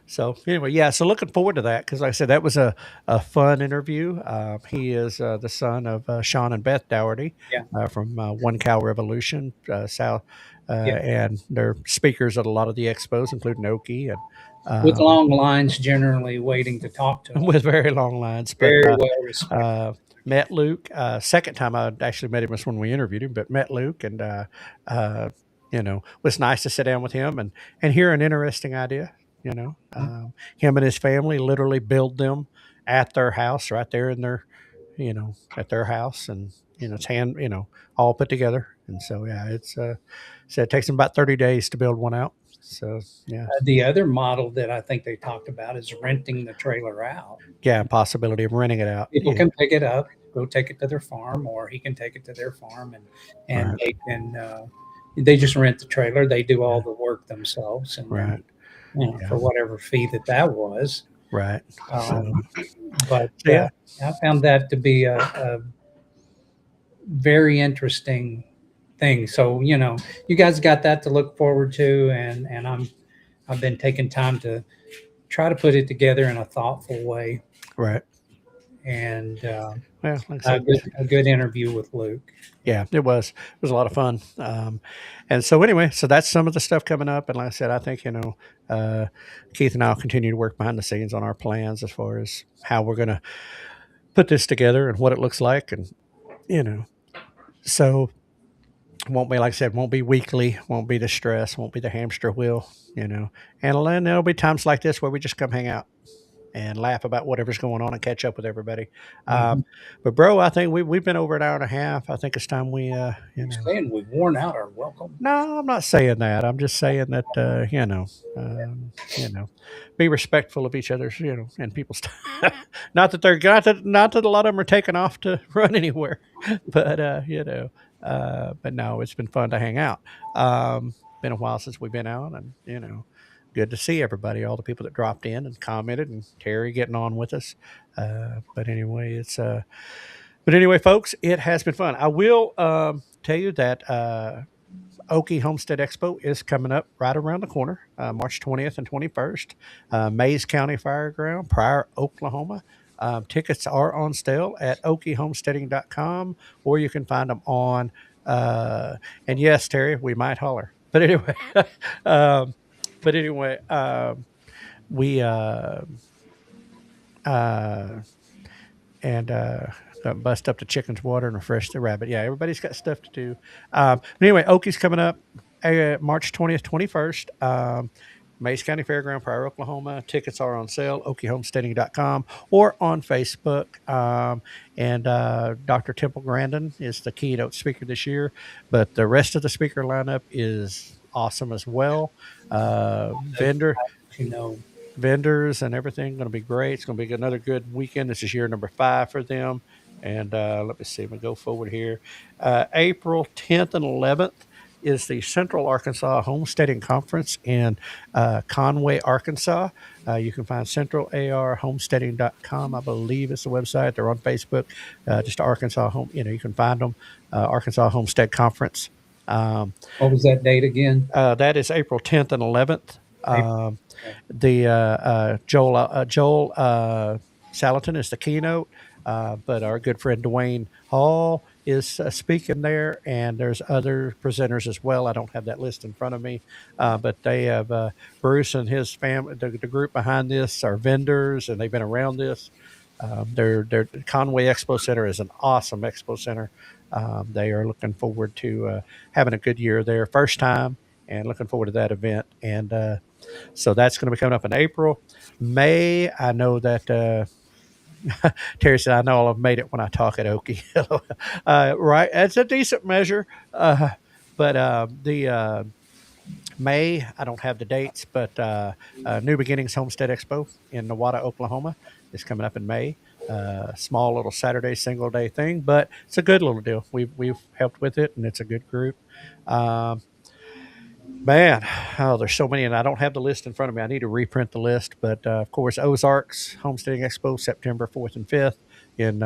So anyway, yeah. So looking forward to that because, like I said, that was a fun interview. He is the son of Sean and Beth Dougherty from One Cow Revolution South, and they're speakers at a lot of the expos, including Oki and with long lines, generally waiting to talk to them. with very long lines. But Very well respected. met Luke. Second time I actually met him was when we interviewed him, but met Luke and was nice to sit down with him and hear an interesting idea. Him and his family literally build them at their house, right there in their, at their house, and it's all put together. And so so it takes them about 30 days to build one out. So yeah. The other model that I think they talked about is renting the trailer out. Yeah, possibility of renting it out. People can pick it up, go take it to their farm, or he can take it to their farm, and Right. they can. They just rent the trailer. They do all the work themselves, and Right. for whatever fee that was. Right. But I found that to be a very interesting thing. So you guys got that to look forward to, and I've been taking time to try to put it together in a thoughtful way. Right. And like I said, a good interview with Luke. Yeah, it was a lot of fun. And so anyway, so that's some of the stuff coming up. And like I said, I think, Keith and I will continue to work behind the scenes on our plans as far as how we're going to put this together and what it looks like. And, so won't be, like I said, won't be weekly, won't be the stress, won't be the hamster wheel, and then there'll be times like this where we just come hang out and laugh about whatever's going on and catch up with everybody. But bro, I think we've been over an hour and a half. I think it's time we, saying we've worn out our welcome. No, I'm not saying that. I'm just saying that, be respectful of each other's, and people's time. Not that a lot of them are taking off to run anywhere, but, but no, it's been fun to hang out. Been a while since we've been out, and, good to see everybody, all the people that dropped in and commented, and Terry getting on with us. But anyway, folks, it has been fun. I will tell you that Oki Homestead Expo is coming up right around the corner, March 20th and 21st. Mays County Fireground, Pryor, Oklahoma. Tickets are on sale at okihomesteading.com, or you can find them on, and yes, Terry, we might holler. But anyway, we bust up the chicken's water and refresh the rabbit. Yeah, everybody's got stuff to do. But anyway, Oki's coming up March 20th, 21st. Mays County Fairground, Pryor, Oklahoma. Tickets are on sale, okihomesteading.com, or on Facebook. And Dr. Temple Grandin is the keynote speaker this year, but the rest of the speaker lineup is awesome as well. Vendors and everything going to be great. It's going to be another good weekend. This is year number 5 for them. And let me see if we go forward here. April 10th and 11th is the Central Arkansas Homesteading Conference in Conway, Arkansas. You can find centralarhomesteading.com, I believe is the website. They're on Facebook. Just Arkansas Home. You can find them. Arkansas Homestead Conference. What was that date again? That is April 10th and 11th. The Joel Salatin is the keynote, but our good friend Dwayne Hall is speaking there, and there's other presenters as well. I don't have that list in front of me, but they have Bruce and his family. The group behind this are vendors, and they've been around this. Their Conway Expo Center is an awesome expo center. They are looking forward to having a good year there, first time, and looking forward to that event. And So that's going to be coming up in April. May, I know that Terry said, I know I've made it when I talk at Okie. Right. That's a decent measure. But the May, I don't have the dates, but New Beginnings Homestead Expo in Nowata, Oklahoma is coming up in May. Small little Saturday single day thing, but it's a good little deal. We've helped with it, and it's a good group. Man, oh, there's so many, and I don't have the list in front of me. I need to reprint the list, but of course, Ozarks Homesteading Expo, September 4th and 5th in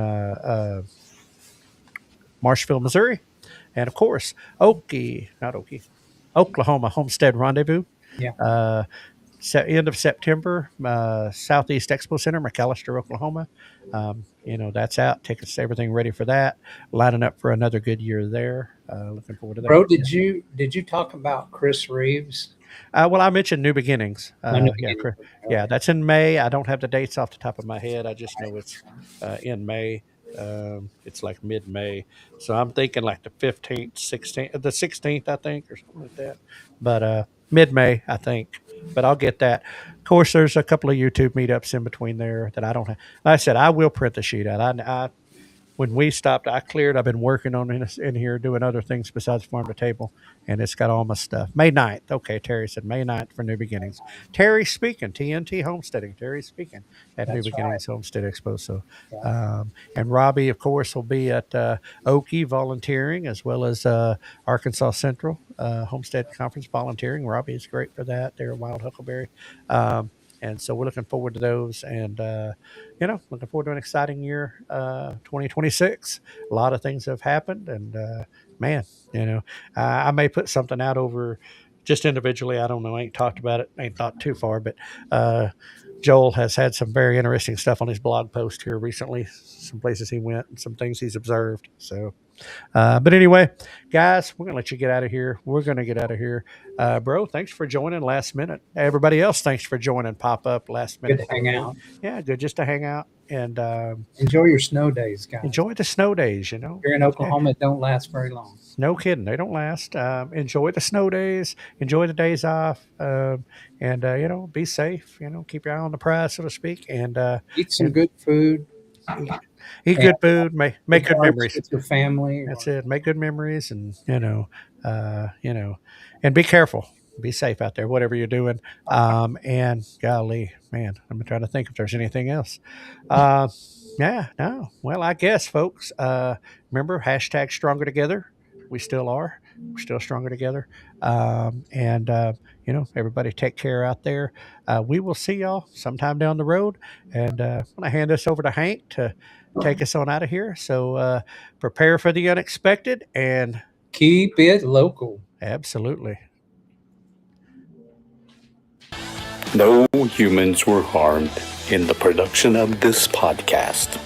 Marshville, Missouri, and of course, Oklahoma Homestead Rendezvous. Yeah. End of September, Southeast Expo Center, McAllister, Oklahoma. That's out. Tickets, everything ready for that. Lining up for another good year there. Looking forward to that. Bro, did you talk about Chris Reeves? Well, I mentioned New Beginnings. New Yeah, Beginnings. yeah, that's in May. I don't have the dates off the top of my head. I just know it's in May. It's like mid-May, so I'm thinking like the 15th, 16th, the 16th, I think, or something like that. But mid-May, I think. But I'll get that. Of course, there's a couple of YouTube meetups in between there that I don't have. Like I said, I will print the sheet out. When we stopped, I cleared. I've been working on in here doing other things besides Farm to Table, and it's got all my stuff. May 9th. Okay, Terry said May 9th for New Beginnings. Terry speaking, TNT Homesteading. Terry speaking at New Beginnings Homestead Expo. So, and Robbie, of course, will be at Okie volunteering, as well as Arkansas Central Homestead Conference volunteering. Robbie is great for that. They're Wild Huckleberry. And so we're looking forward to those, and looking forward to an exciting year, 2026. A lot of things have happened, and man, I may put something out over just individually. I don't know. I ain't talked about it. I ain't thought too far, but Joel has had some very interesting stuff on his blog post here recently. Some places he went and some things he's observed. So. But anyway, guys, we're going to let you get out of here. We're going to get out of here. Bro, thanks for joining last minute. Everybody else, thanks for joining Pop Up last minute. Good to hang out. Yeah, good just to hang out. And enjoy your snow days, guys. Enjoy the snow days, Here in Oklahoma, it don't last very long. No kidding. They don't last. Enjoy the snow days. Enjoy the days off. And be safe. Keep your eye on the prize, so to speak. And eat some good food. Eat good food, make good memories with your family. That's it. Make good memories, and and be careful, be safe out there, whatever you're doing. And golly, man, I'm trying to think if there's anything else. Well, I guess, folks. Remember, hashtag stronger together. We still are. We're still stronger together. Everybody take care out there. We will see y'all sometime down the road. And I'm going to hand this over to Hank to take us on out of here. So prepare for the unexpected and keep it local. Absolutely. No humans were harmed in the production of this podcast.